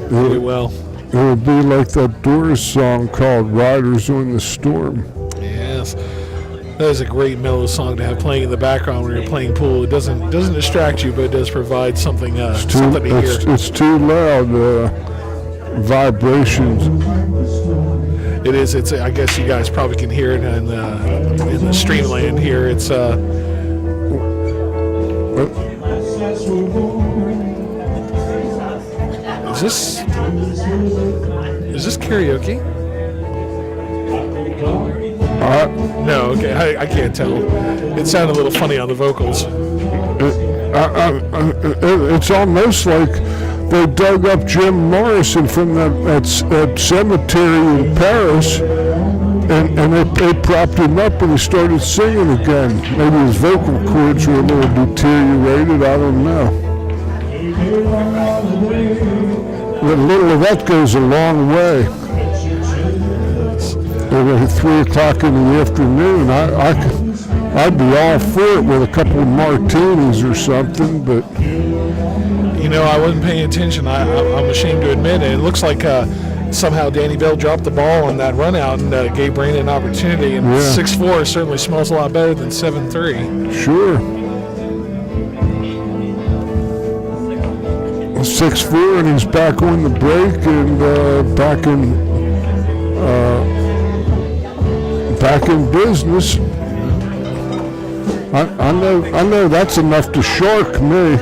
Very well. It would be like that Doors song called "Riders on the Storm." Yes. That is a great mellow song to have playing in the background when you're playing pool. It doesn't distract you, but it does provide something something to hear. It's too loud. Vibrations. It is. It's. I guess you guys probably can hear it in the streamland here. It's. Is this karaoke? No. Okay. I can't tell. It sounded a little funny on the vocals. It's almost like they dug up Jim Morrison from that cemetery in Paris, and they propped him up and he started singing again. Maybe his vocal cords were a little deteriorated, I don't know. But a little of that goes a long way. At 3 o'clock in the afternoon, I'd be all for it with a couple of martinis or something, but You know, I wasn't paying attention. I'm ashamed to admit it. It looks like somehow Danny Bell dropped the ball on that run out and gave Brandon an opportunity. And Yeah. 6'4" certainly smells a lot better than 7'3". sure. 6'4", and he's back on the break and back in business. I know that's enough to shark me.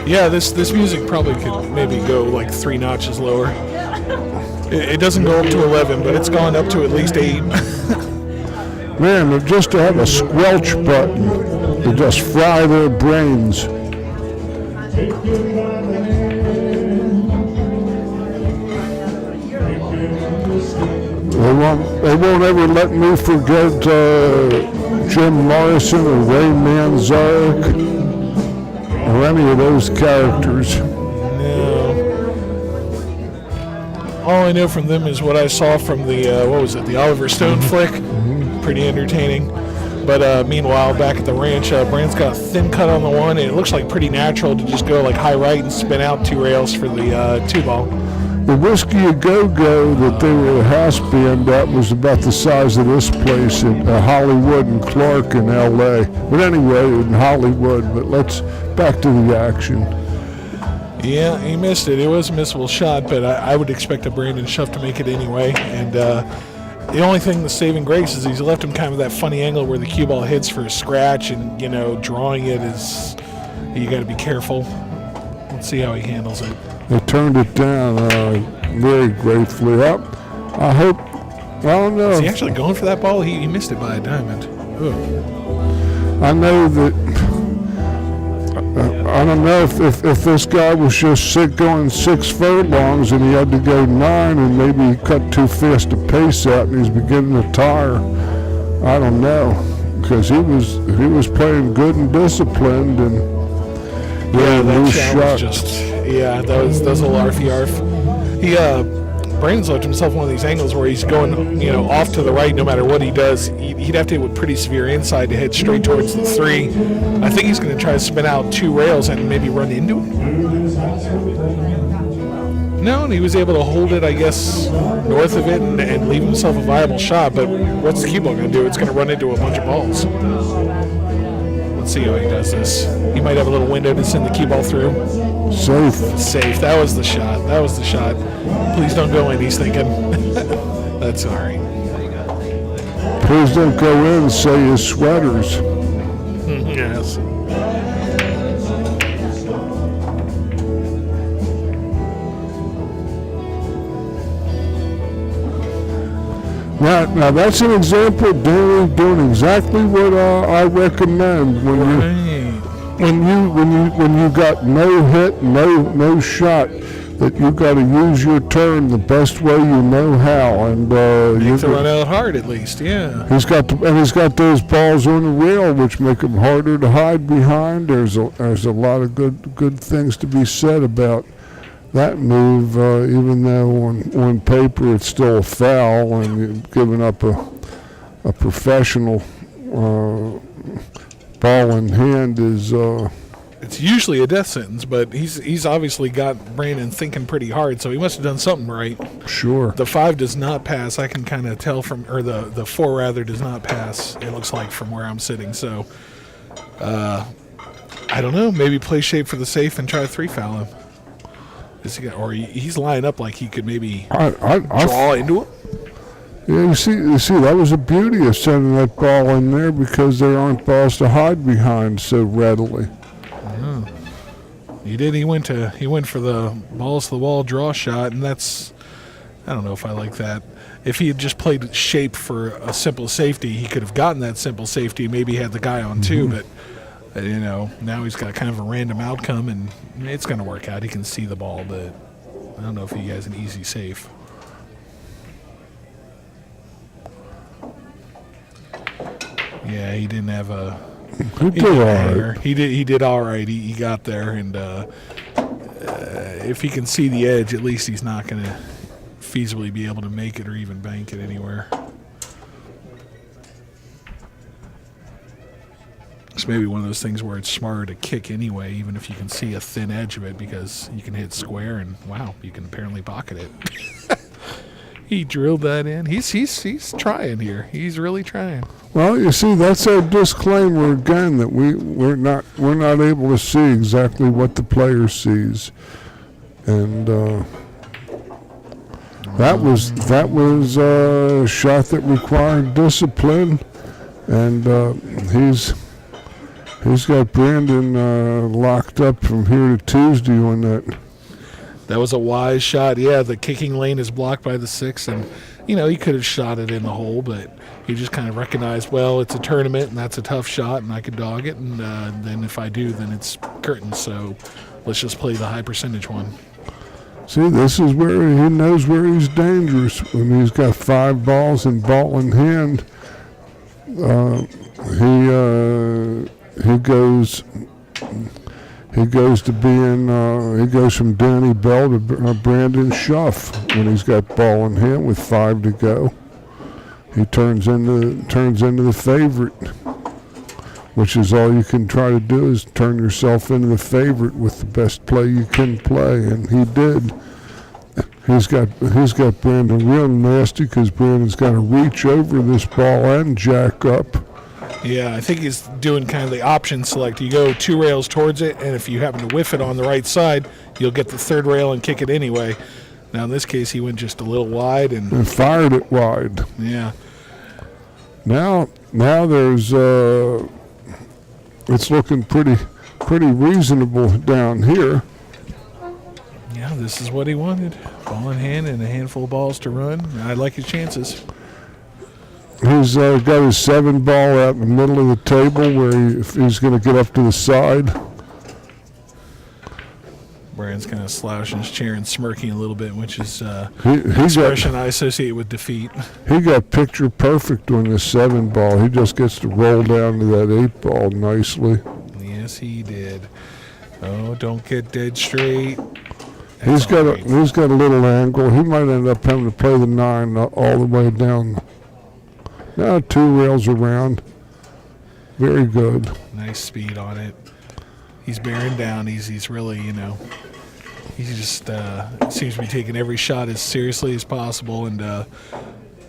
Yeah, this music probably could maybe go like 3 notches lower. It doesn't go up to 11, but it's gone up to at least 8. Man, just to have a squelch button to just fry their brains. They won't ever let me forget Jim Morrison or Ray Manzarek or any of those characters. No. All I know from them is what I saw from the the Oliver Stone flick. Pretty entertaining. But meanwhile, back at the ranch, Brand's got a thin cut on the one, and it looks like pretty natural to just go like high right and spin out 2 rails for the 2-ball. The Whiskey A Go-Go that they were a house band at was about the size of this place in Hollywood and Clark in L.A. But anyway, in Hollywood. But let's back to the action. Yeah, he missed it. It was a missable shot, but I would expect a Brandon Shuff to make it anyway. And the only thing that's saving grace is he's left him kind of that funny angle where the cue ball hits for a scratch, and drawing it is you got to be careful. Let's see how he handles it. They turned it down very gratefully. I hope. I don't know. Is he actually going for that ball? He missed it by a diamond. Ugh. I know that. I don't know if this guy was just going 6 furlongs and he had to go 9, and maybe he cut too fast a pace out and he's beginning to tire. I don't know, because he was playing good and disciplined, and Yeah, that loose shot was just that was a little arf. He Brandon's left himself one of these angles where he's going off to the right no matter what he does. He'd have to hit with pretty severe inside to head straight towards the 3. I think he's going to try to spin out 2 rails and maybe run into it. No, and he was able to hold it, I guess, north of it and leave himself a viable shot. But what's the cue ball going to do? It's going to run into a bunch of balls. Let's see how he does this. He might have a little window to send the cue ball through. Safe. That was the shot. Please don't go in, he's thinking. That's all right. Please don't go in and say his sweaters. Yes. Now that's an example of doing exactly what I recommend when you got no hit, no shot, that you got to use your turn the best way you know how, and You have to run out hard at least, yeah. He's got those balls on the rail, which make them harder to hide behind. There's a lot of good things to be said about that move, even though on paper it's still a foul, and you're giving up a professional ball in hand is. It's usually a death sentence, but he's obviously got Brandon thinking pretty hard, so he must have done something right. Sure. The 5 does not pass. I can kind of tell the 4 rather does not pass. It looks like from where I'm sitting. So, I don't know. Maybe play shape for the safe and try to 3 foul him. He's lying up like he could maybe draw into him. Yeah, you see, that was the beauty of sending that ball in there, because there aren't balls to hide behind so readily. He did. He went for the balls to the wall draw shot, and I don't know if I like that. If he had just played shape for a simple safety, he could have gotten that simple safety. Maybe had the guy on 2, but now he's got kind of a random outcome, and it's going to work out. He can see the ball, but I don't know if he has an easy safe. Yeah, he didn't have a. He did all right. He did all right. He got there, and if he can see the edge, at least he's not going to feasibly be able to make it or even bank it anywhere. It's maybe one of those things where it's smarter to kick anyway, even if you can see a thin edge of it, because you can hit square and wow, you can apparently pocket it. He drilled that in. He's trying here. He's really trying. Well, you see, that's our disclaimer again, that we're not able to see exactly what the player sees, and that was a shot that required discipline, and he's got Brandon locked up from here to Tuesday on that. That was a wise shot. Yeah, the kicking lane is blocked by the 6, and he could have shot it in the hole, but he just kind of recognized, well, it's a tournament and that's a tough shot, and I could dog it, and then if I do, then it's curtains. So let's just play the high percentage one. See, this is where he knows where he's dangerous. When he's got 5 balls and ball in hand, he goes from Danny Bell to Brandon Shuff when he's got ball in hand with 5 to go. He turns into the favorite, which is all you can try to do, is turn yourself into the favorite with the best play you can play, and he did. He's got Brandon real nasty, because Brandon's got to reach over this ball and jack up. Yeah, I think he's doing kind of the option select. You go 2 rails towards it, and if you happen to whiff it on the right side, you'll get the 3rd rail and kick it anyway. Now in this case, he went just a little wide and fired it wide. Yeah. Now there's it's looking pretty reasonable down here. Yeah, this is what he wanted. Ball in hand and a handful of balls to run. I like his chances. He's got his 7 ball out in the middle of the table where he's going to get up to the side. Brian's kind of slouching his chair and smirking a little bit, which is expression I associate with defeat. He got picture perfect on the 7 ball. He just gets to roll down to that 8 ball nicely. Yes, he did. Oh, don't get dead straight. He's got a little angle. He might end up having to play the 9 all the way down. Now 2 rails around. Very good. Nice speed on it. He's bearing down. He's really, he just seems to be taking every shot as seriously as possible. And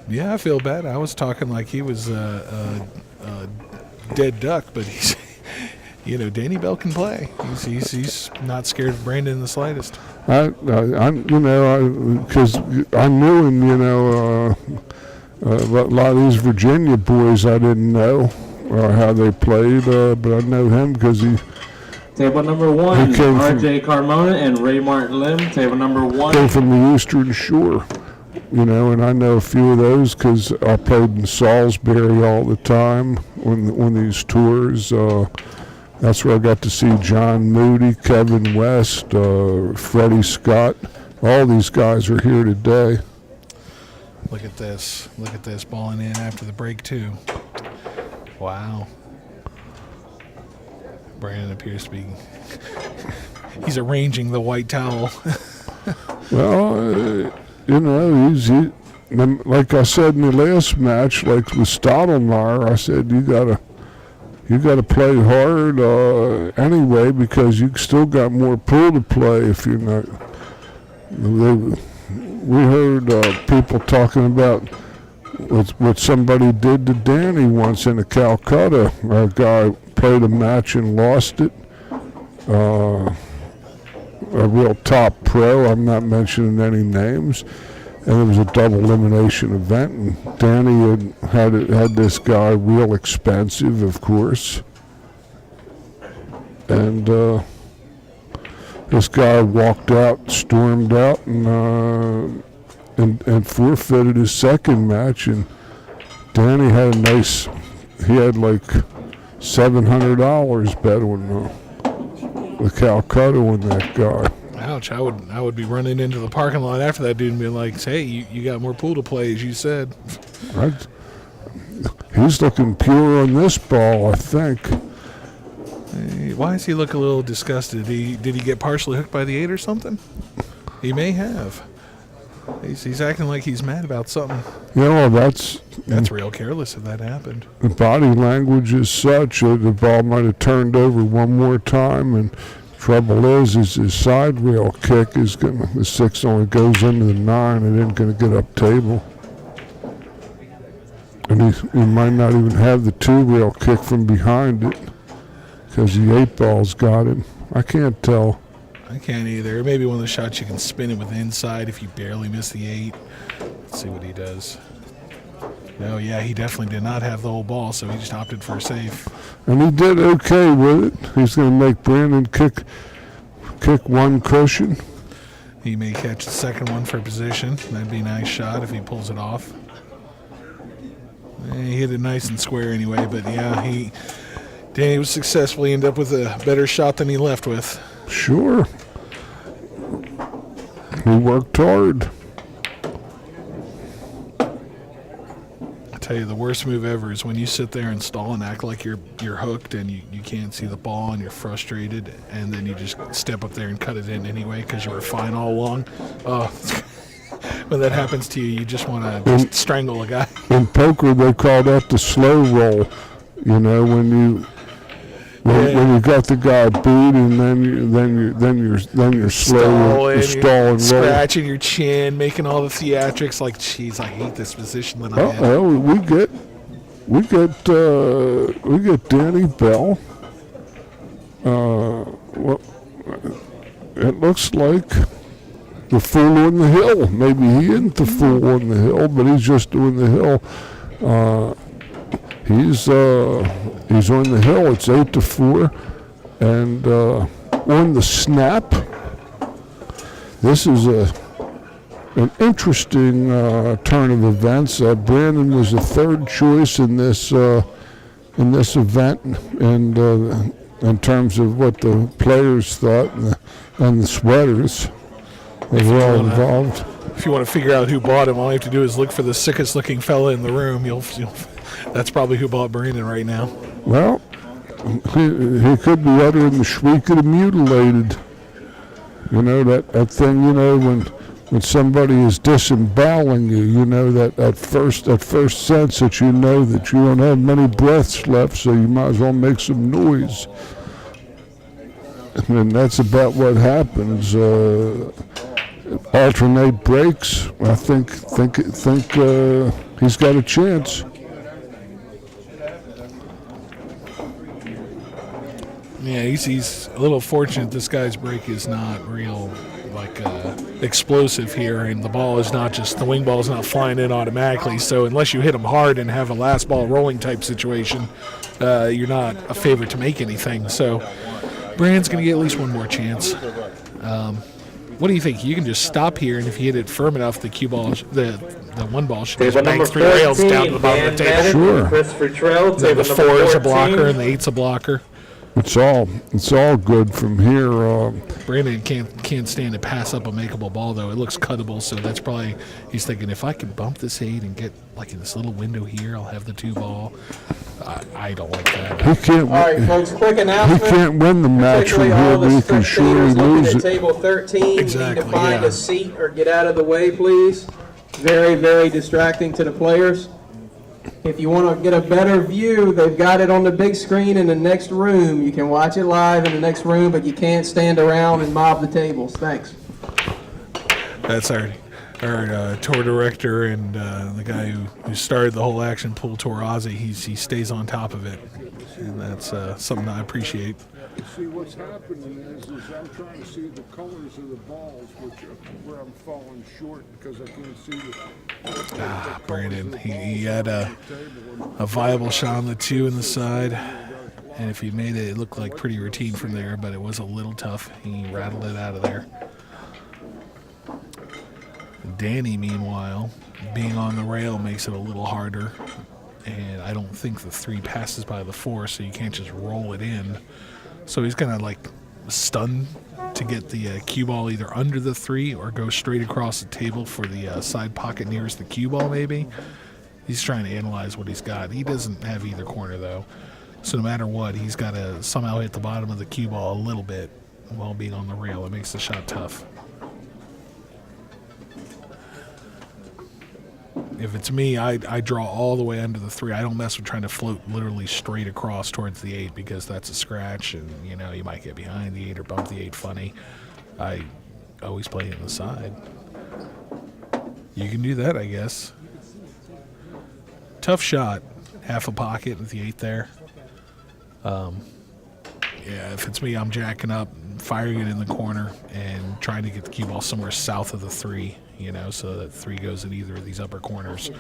yeah, I feel bad. I was talking like he was a dead duck, but he's, Danny Bell can play. He's not scared of Brandon in the slightest. Because I knew him, a lot of these Virginia boys I didn't know how they played, but I know him because he. Table number 1, R.J. Carmona and Ray Martin Lim. Table number 1. Came from the Eastern Shore, and I know a few of those because I played in Salisbury all the time on these tours. That's where I got to see John Moody, Kevin West, Freddie Scott. All these guys are here today. Look at this. Look at this. Balling in after the break, too. Wow. Brandon appears to be... he's arranging the white towel. Well, he's like I said in the last match, like with Stottlemyre, I said you gotta play hard anyway, because you still got more pool to play if you're not. We heard people talking about what somebody did to Danny once in Calcutta. A guy played a match and lost it. A real top pro, I'm not mentioning any names, and it was a double elimination event, and Danny had this guy real expensive, of course, and this guy walked out, stormed out, and forfeited his second match, and Danny had he had like $700 bet on the Calcutta on that guy. Ouch, I would be running into the parking lot after that dude and being like, hey, you got more pool to play, as you said. Right. He's looking pure on this ball, I think. Why does he look a little disgusted? Did he get partially hooked by the 8 or something? He may have. He's acting like he's mad about something. You know, that's Real careless if that happened. the body language is such that the ball might have turned over one more time, and trouble is his side rail kick is gonna, the 6 only goes into the 9 and isn't gonna get up table. And he might not even have the 2 rail kick from behind it because the 8 ball's got him. I can't tell. I can't either. Maybe one of the shots you can spin it with the inside if you barely miss the 8. Let's see what he does. No, yeah, he definitely did not have the whole ball, so he just opted for a safe. And he did okay with it. He's going to make Brandon kick one cushion. He may catch the second one for position. That'd be a nice shot if he pulls it off. He hit it nice and square anyway, but yeah, Danny was successful. He ended up with a better shot than he left with. Sure. He worked hard. I tell you, the worst move ever is when you sit there and stall and act like you're hooked and you can't see the ball and you're frustrated, and then you just step up there and cut it in anyway because you were fine all along. When that happens to you, you just want to just strangle a guy. In poker, they call that the slow roll. You know, when you got the guy beat, and then you're slow, you stall and roll, scratching your chin, making all the theatrics. Like, geez, I hate this position that I'm in. Well, we get Danny Bell. Well, it looks like the fool on the hill. Maybe he isn't the fool on the hill, but he's just doing the hill. He's on the hill. It's 8-4, and on the snap. This is an interesting turn of events. Brandon was the 3rd choice in this event, and in terms of what the players thought and the sweaters. They were all involved. If you want to figure out who bought him, all you have to do is look for the sickest looking fella in the room. That's probably who bought Brandon right now. Well, he could be uttering the shriek of the mutilated. You know, that thing, you know, when somebody is disemboweling you, you know, that first sense that you know that you don't have many breaths left, so you might as well make some noise. And that's about what happens. Alternate breaks. I think he's got a chance. Yeah, he's a little fortunate. This guy's break is not real, explosive here, and the ball is not just the wing ball is not flying in automatically. So unless you hit him hard and have a last ball rolling type situation, you're not a favorite to make anything. So Brandon's going to get at least one more chance. What do you think? You can just stop here, and if you hit it firm enough, the cue ball, the one ball should just bang 3 rails down to the bottom of the table. Sure. Christopher Trell, The 4 is a blocker, and the 8's a blocker. It's all good from here. Brandon can't stand to pass up a makeable ball, though. It looks cuttable, so that's probably he's thinking, if I can bump this 8 and get like in this little window here, I'll have the 2 ball. I don't like that. He can't. All right, folks, quick He announcement. can't win the match from Particularly here, all but the he can surely spectators looking lose at it. table 13, Exactly, you need to find yeah. a seat or get out of the way, please. Very, very distracting to the players. If you want to get a better view, they've got it on the big screen in the next room. You can watch it live in the next room, but you can't stand around and mob the tables. Thanks. That's our tour director and the guy who started the whole action pool tour, Ozzy. He stays on top of it, and that's something I appreciate. See, what's happening is I'm trying to see the colors of the balls, where I'm falling short because I can't see the Brandon, he had a viable shot on the 2 in the side, and if he made it, it looked like pretty routine from there, but it was a little tough. He rattled it out of there. Danny, meanwhile, being on the rail makes it a little harder, and I don't think the 3 passes by the 4, so you can't just roll it in. So he's kind of stunned to get the cue ball either under the 3 or go straight across the table for the side pocket nearest the cue ball, maybe. He's trying to analyze what he's got. He doesn't have either corner, though. So no matter what, he's got to somehow hit the bottom of the cue ball a little bit while being on the rail. It makes the shot tough. If it's me, I draw all the way under the 3. I don't mess with trying to float literally straight across towards the 8 because that's a scratch, and you might get behind the 8 or bump the 8 funny. I always play it on the side. You can do that, I guess. Tough shot. Half a pocket with the 8 there. Yeah, if it's me, I'm jacking up, firing it in the corner, and trying to get the cue ball somewhere south of the 3, so that 3 goes in either of these upper corners.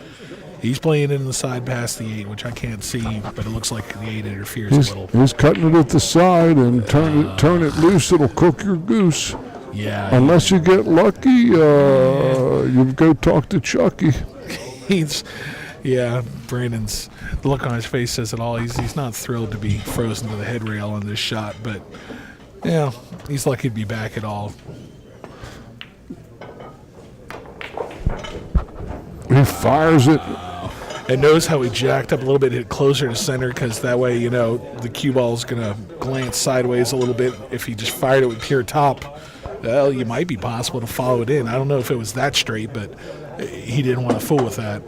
He's playing it in the side past the 8, which I can't see, but it looks like the 8 interferes a little. He's cutting it at the side, and turn it loose, it'll cook your goose. Yeah. Unless you get lucky, you go talk to Chucky. Yeah, Brandon's, the look on his face says it all. He's not thrilled to be frozen to the head rail on this shot, but yeah, he's lucky to be back at all. He fires it. And knows how he jacked up a little bit, hit closer to center, because that way, the cue ball's going to glance sideways a little bit. If he just fired it with pure top, well, you might be possible to follow it in. I don't know if it was that straight, but he didn't want to fool with that.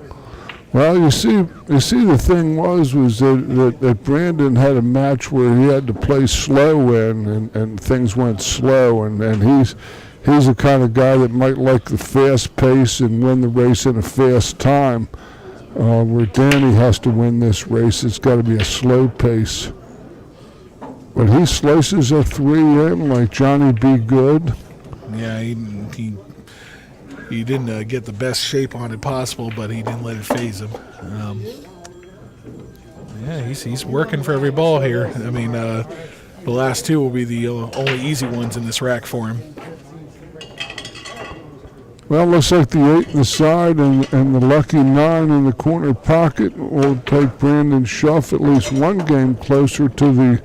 Well, you see, the thing was that Brandon had a match where he had to play slow in, and things went slow, and he's the kind of guy that might like the fast pace and win the race in a fast time. Where Danny has to win this race, it's got to be a slow pace. But he slices a 3 in like Johnny B. Good. Yeah, he didn't get the best shape on it possible, but he didn't let it phase him. Yeah, he's working for every ball here. I mean, the last 2 will be the only easy ones in this rack for him. Well, it looks like the 8 in the side and the lucky 9 in the corner pocket will take Brandon Shuff at least one game closer to the...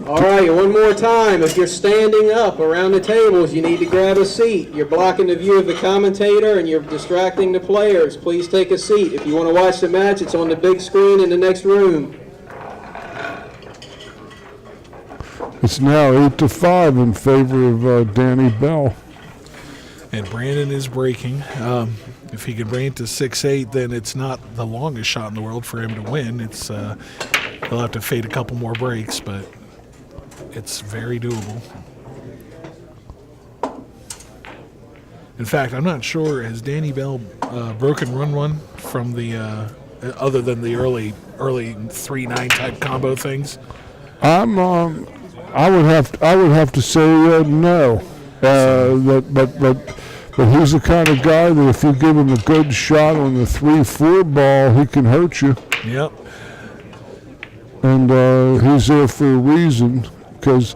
All right, one more time. If you're standing up around the tables, you need to grab a seat. You're blocking the view of the commentator and you're distracting the players. Please take a seat. If you want to watch the match, it's on the big screen in the next room. It's now 8-5 in favor of Danny Bell. And Brandon is breaking. If he can bring it to 6-8, then it's not the longest shot in the world for him to win. He'll have to fade a couple more breaks, but it's very doable. In fact, I'm not sure, has Danny Bell broken run one from the other than the early 3-9 type combo things? I would have to say no. But he's the kind of guy that if you give him a good shot on the 3-4 ball, he can hurt you. Yep. And he's there for a reason, because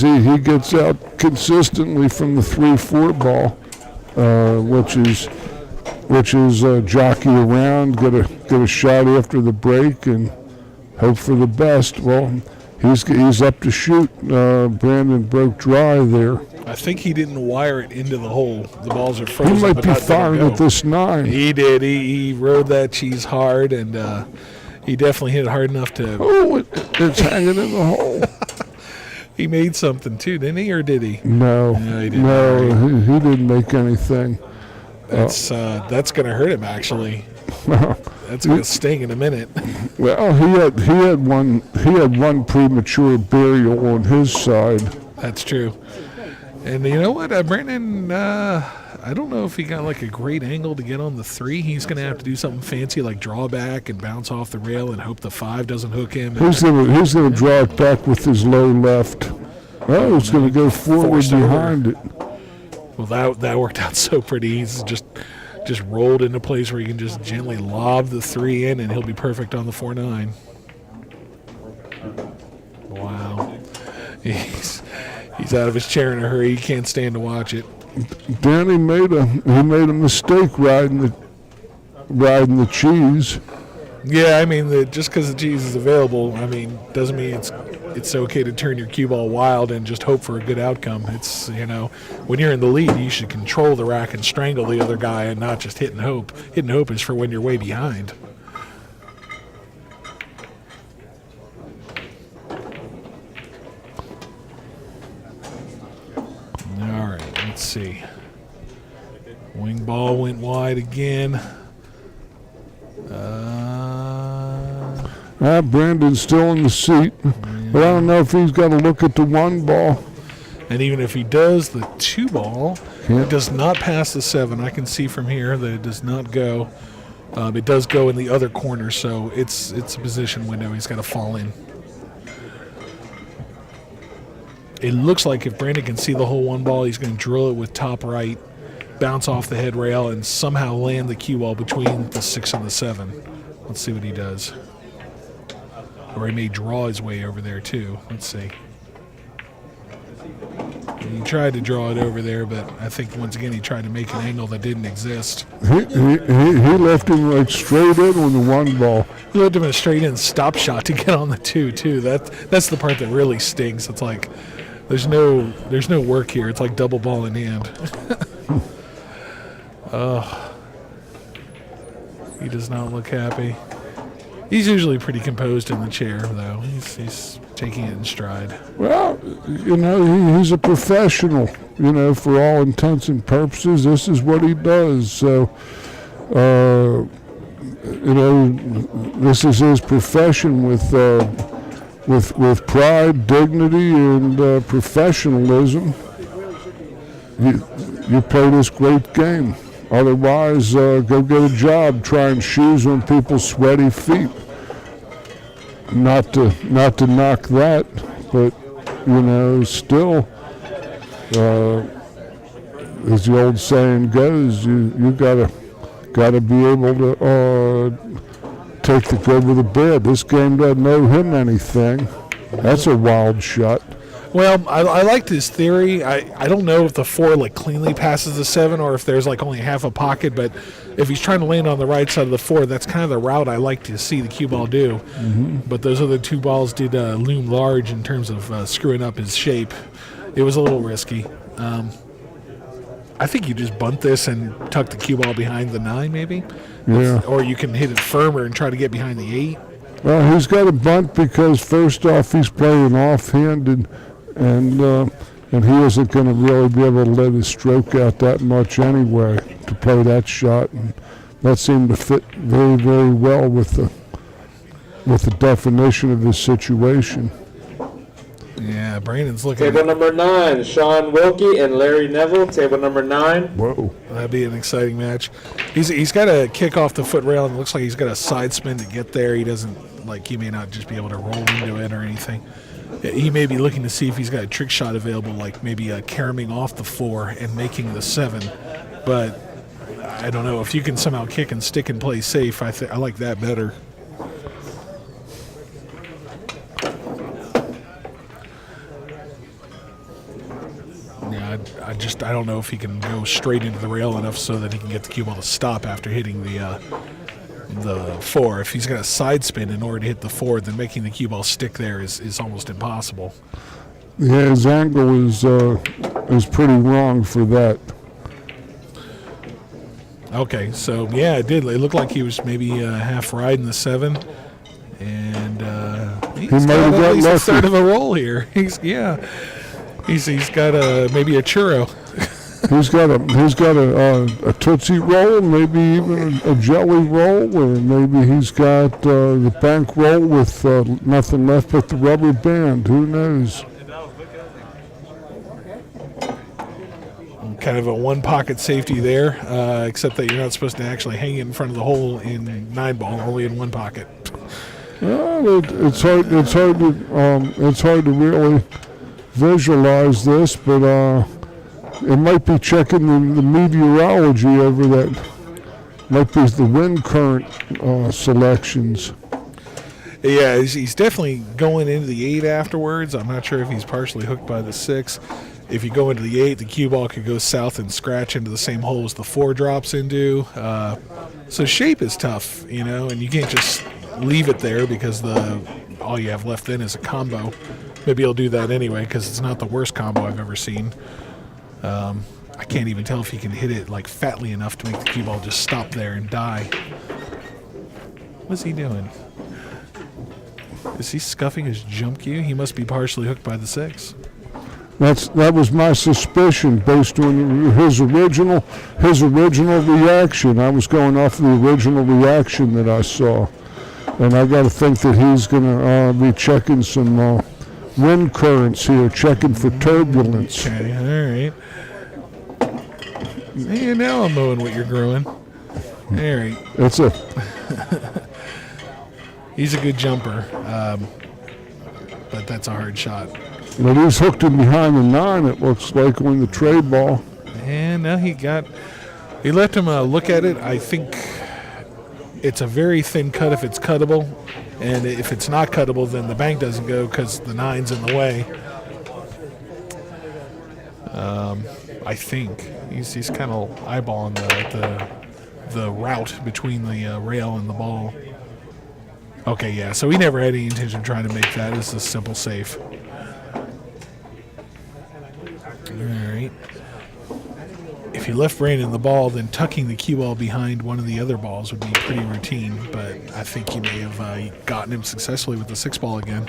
he gets out consistently from the 3-4 ball, which is jockey around, get a shot after the break, and hope for the best. Well, he's up to shoot. Brandon broke dry there. I think he didn't wire it into the hole. The balls are frozen. He might but be not firing at this 9. He did. He rode that cheese hard, and he definitely hit it hard enough to. Oh, it's hanging in the hole. He made something too, didn't he, or did he? No, he didn't. No, he didn't make anything. That's going to hurt him actually. That's going to sting in a minute. Well, he had one premature burial on his side. That's true. And you know what, Brandon, I don't know if he got like a great angle to get on the 3. He's going to have to do something fancy like draw back and bounce off the rail and hope the 5 doesn't hook him. He's going to draw it back with his low left. Oh, it's going to go forward behind it. Well, that worked out so pretty. He's just rolled into place where he can just gently lob the 3 in, and he'll be perfect on the 4-9. Wow. He's out of his chair in a hurry. He can't stand to watch it. Danny made a mistake riding the cheese. Yeah, I mean, just because the cheese is available, I mean, doesn't mean it's okay to turn your cue ball wild and just hope for a good outcome. It's, when you're in the lead, you should control the rack and strangle the other guy and not just hit and hope. Hit and hope is for when you're way behind. All right, let's see. Wing ball went wide again. Brandon's still in the seat, but I don't know if he's got to look at the 1 ball. And even if he does, the 2 ball Yeah. does not pass the 7. I can see from here that it does not go. It does go in the other corner, so it's a position window. He's got to fall in. It looks like if Brandon can see the whole 1 ball, he's going to drill it with top right, bounce off the head rail, and somehow land the cue ball between the 6 and the 7. Let's see what he does. Or he may draw his way over there, too. Let's see. He tried to draw it over there, but I think, once again, he tried to make an angle that didn't exist. He left him like straight in on the 1 ball. He left him a straight-in stop shot to get on the 2, too. That's the part that really stings. It's like there's no work here. It's like double ball in hand. He does not look happy. He's usually pretty composed in the chair, though. He's taking it in stride. Well, he's a professional, for all intents and purposes. This is what he does. So, this is his profession with pride, dignity, and professionalism. You play this great game. Otherwise, go get a job trying shoes on people's sweaty feet. Not to knock that, but still, as the old saying goes, you gotta be able to take the good with the bad. This game doesn't owe him anything. That's a wild shot. Well, I liked his theory. I don't know if the 4 cleanly passes the 7 or if there's only half a pocket, but if he's trying to land on the right side of the 4, that's kind of the route I like to see the cue ball do. Mm-hmm. But those other 2 balls did loom large in terms of screwing up his shape. It was a little risky. I think you just bunt this and tuck the cue ball behind the 9, maybe? Yeah. Or you can hit it firmer and try to get behind the 8. Well, he's got a bunt because, first off, he's playing offhanded. And he isn't going to really be able to let his stroke out that much anyway to play that shot. And that seemed to fit very, very well with the definition of his situation. Yeah, Brandon's looking. Table number 9, Sean Wilkie and Larry Neville. Table number 9. Whoa. That'd be an exciting match. He's got to kick off the foot rail, and it looks like he's got a side spin to get there. He doesn't, he may not just be able to roll into it or anything. He may be looking to see if he's got a trick shot available, like maybe caroming off the 4 and making the 7. But I don't know. If you can somehow kick and stick and play safe, I like that better. Yeah, I don't know if he can go straight into the rail enough so that he can get the cue ball to stop after hitting the 4. If he's got a side spin in order to hit the 4, then making the cue ball stick there is almost impossible. Yeah, his angle is pretty wrong for that. Okay, so yeah, it did. It looked like he was maybe half riding the 7, and he's might have got got at least a lucky. third of a roll here. He's got maybe a churro. He's got a Tootsie Roll, maybe even a Jelly Roll, or maybe he's got the bank roll with nothing left but the rubber band. Who knows? Kind of a one-pocket safety there, except that you're not supposed to actually hang it in front of the hole in 9-ball, only in one pocket. Well, it's hard to really visualize this, but it might be checking the meteorology over that. Might be the wind current selections. Yeah, he's definitely going into the 8 afterwards. I'm not sure if he's partially hooked by the 6. If you go into the 8, the cue ball could go south and scratch into the same hole as the 4 drops into. So shape is tough, and you can't just leave it there because all you have left then is a combo. Maybe he'll do that anyway because it's not the worst combo I've ever seen. I can't even tell if he can hit it fatly enough to make the cue ball just stop there and die. What's he doing? Is he scuffing his jump cue? He must be partially hooked by the 6. That was my suspicion based on his original reaction. I was going off the original reaction that I saw, and I got to think that he's going to be checking some wind currents here, checking for turbulence. Okay, all right. Hey, now I'm knowing what you're growing. All right. It's a He's a good jumper, but that's a hard shot. but he's hooked him behind the 9. It looks like on the tray ball. And now he let him look at it. I think it's a very thin cut if it's cuttable, and if it's not cuttable, then the bank doesn't go because the 9's in the way. I think he's kind of eyeballing the route between the rail and the ball. Okay, yeah. So he never had any intention of trying to make that. It's a simple safe. All right. If you left Brandon the ball, then tucking the cue ball behind one of the other balls would be pretty routine. But I think he may have gotten him successfully with the 6 ball again.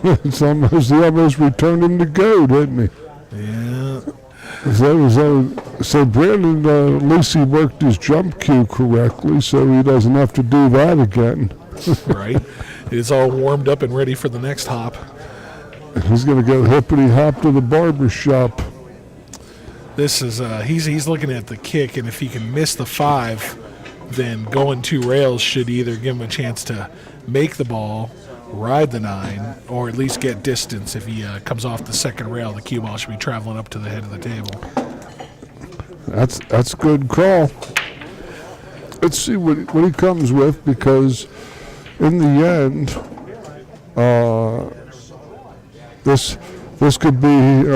He almost returned him to go, didn't he? Yeah. So Brandon, at least he worked his jump cue correctly, so he doesn't have to do that again. Right. It's all warmed up and ready for the next hop. He's going to go hippity hop to the barber shop. This is he's looking at the kick, and if he can miss the 5, then going 2 rails should either give him a chance to make the ball, ride the 9, or at least get distance. If he comes off the second rail, the cue ball should be traveling up to the head of the table. That's a good call. Let's see what he comes with, because in the end, this could be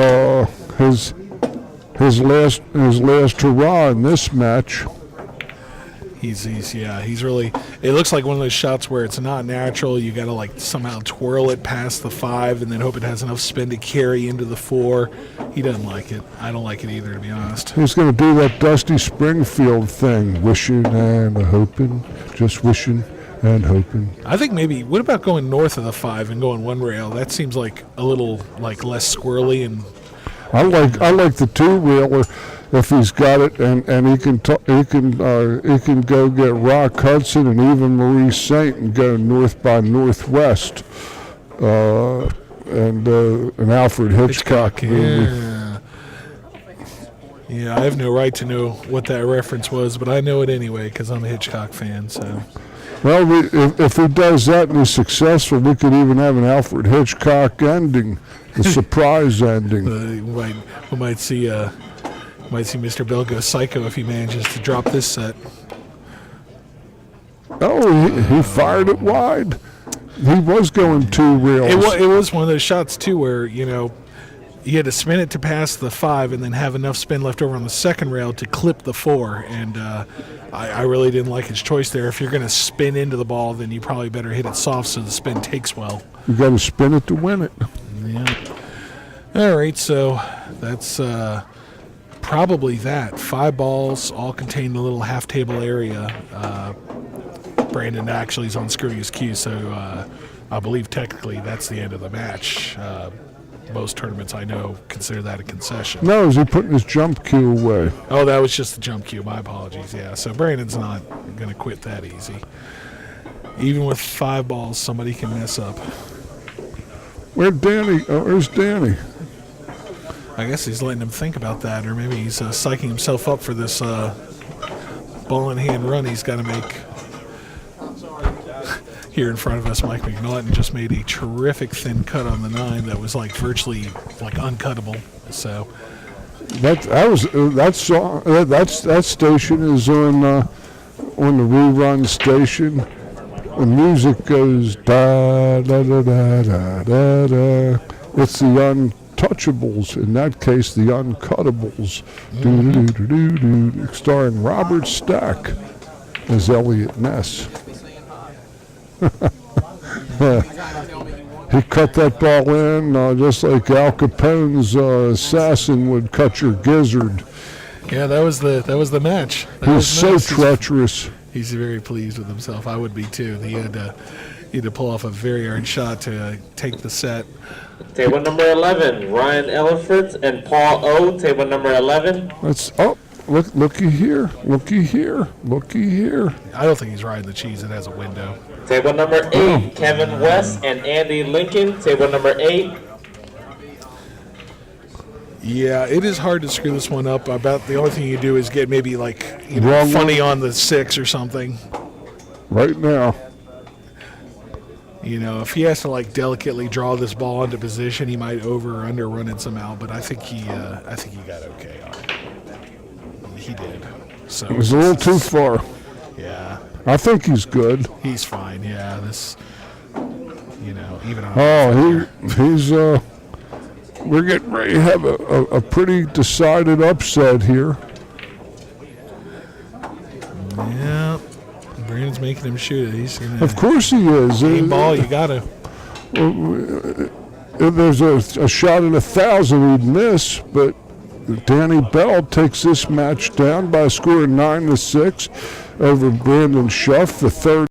his last hurrah in this match. He's really. It looks like one of those shots where it's not natural. You got to like somehow twirl it past the 5 and then hope it has enough spin to carry into the 4. He doesn't like it. I don't like it either, to be honest. He's going to do that Dusty Springfield thing, wishing and hoping, just wishing and hoping. I think maybe. What about going north of the 5 and going 1 rail? That seems like a little like less squirrely and. I like the 2-wheeler if he's got it, and he can go get Rock Hudson and even Maurice Saint and go north by northwest, and an Alfred Hitchcock movie. Yeah, I have no right to know what that reference was, but I know it anyway because I'm a Hitchcock fan. So. Well, if he does that and he's successful, we could even have an Alfred Hitchcock ending, the surprise ending. We might see Mr. Bill go psycho if he manages to drop this set. Oh, he fired it wide. He was going 2 rails. It was one of those shots too where you had to spin it to pass the 5 and then have enough spin left over on the second rail to clip the 4. And I really didn't like his choice there. If you're going to spin into the ball, then you probably better hit it soft so the spin takes well. You got to spin it to win it. Yeah. All right, so that's probably that. 5 balls, all contained in a little half-table area. Brandon actually is unscrewing his cue, so I believe technically that's the end of the match. Most tournaments I know consider that a concession. No, is he putting his jump cue away? Oh, that was just the jump cue. My apologies. Yeah, so Brandon's not going to quit that easy. Even with 5 balls, somebody can mess up. Where's Danny? Where's Danny? I guess he's letting him think about that, or maybe he's psyching himself up for this ball in hand run he's got to make. Here in front of us, Mike McNaughton just made a terrific thin cut on the 9 that was like virtually like uncuttable. So that station is on the rerun station. The music goes da da da da da da da. It's the Untouchables, in that case, the Uncuttables. Starring Robert Stack as Elliot Ness. He cut that ball in just like Al Capone's assassin would cut your gizzard. Yeah, that was the match. He was so treacherous. He's very pleased with himself. I would be too. He had to pull off a very hard shot to take the set. Table number 11, Ryan Elliford and Paul O. Table number 11. That's looky here. I don't think he's riding the cheese. It has a window. Table number 8, Kevin West and Andy Lincoln. Table number 8. Yeah, it is hard to screw this one up. About the only thing you do is get maybe like Wrong funny on the 6 or something. Right now. If he has to like delicately draw this ball into position, he might over or under run it somehow. But I think he got okay on it. He did. So It was a little too far. Yeah, I think he's good. he's fine. Yeah, this. Even on. He's we're getting ready to have a pretty decided upset here. Yeah, Brandon's making him shoot it. He's gonna. Of course he is. Game ball, you gotta. If there's a shot at 1,000 he'd miss, but Danny Bell takes this match down by a score of 9-6 over Brandon Shuff, the third.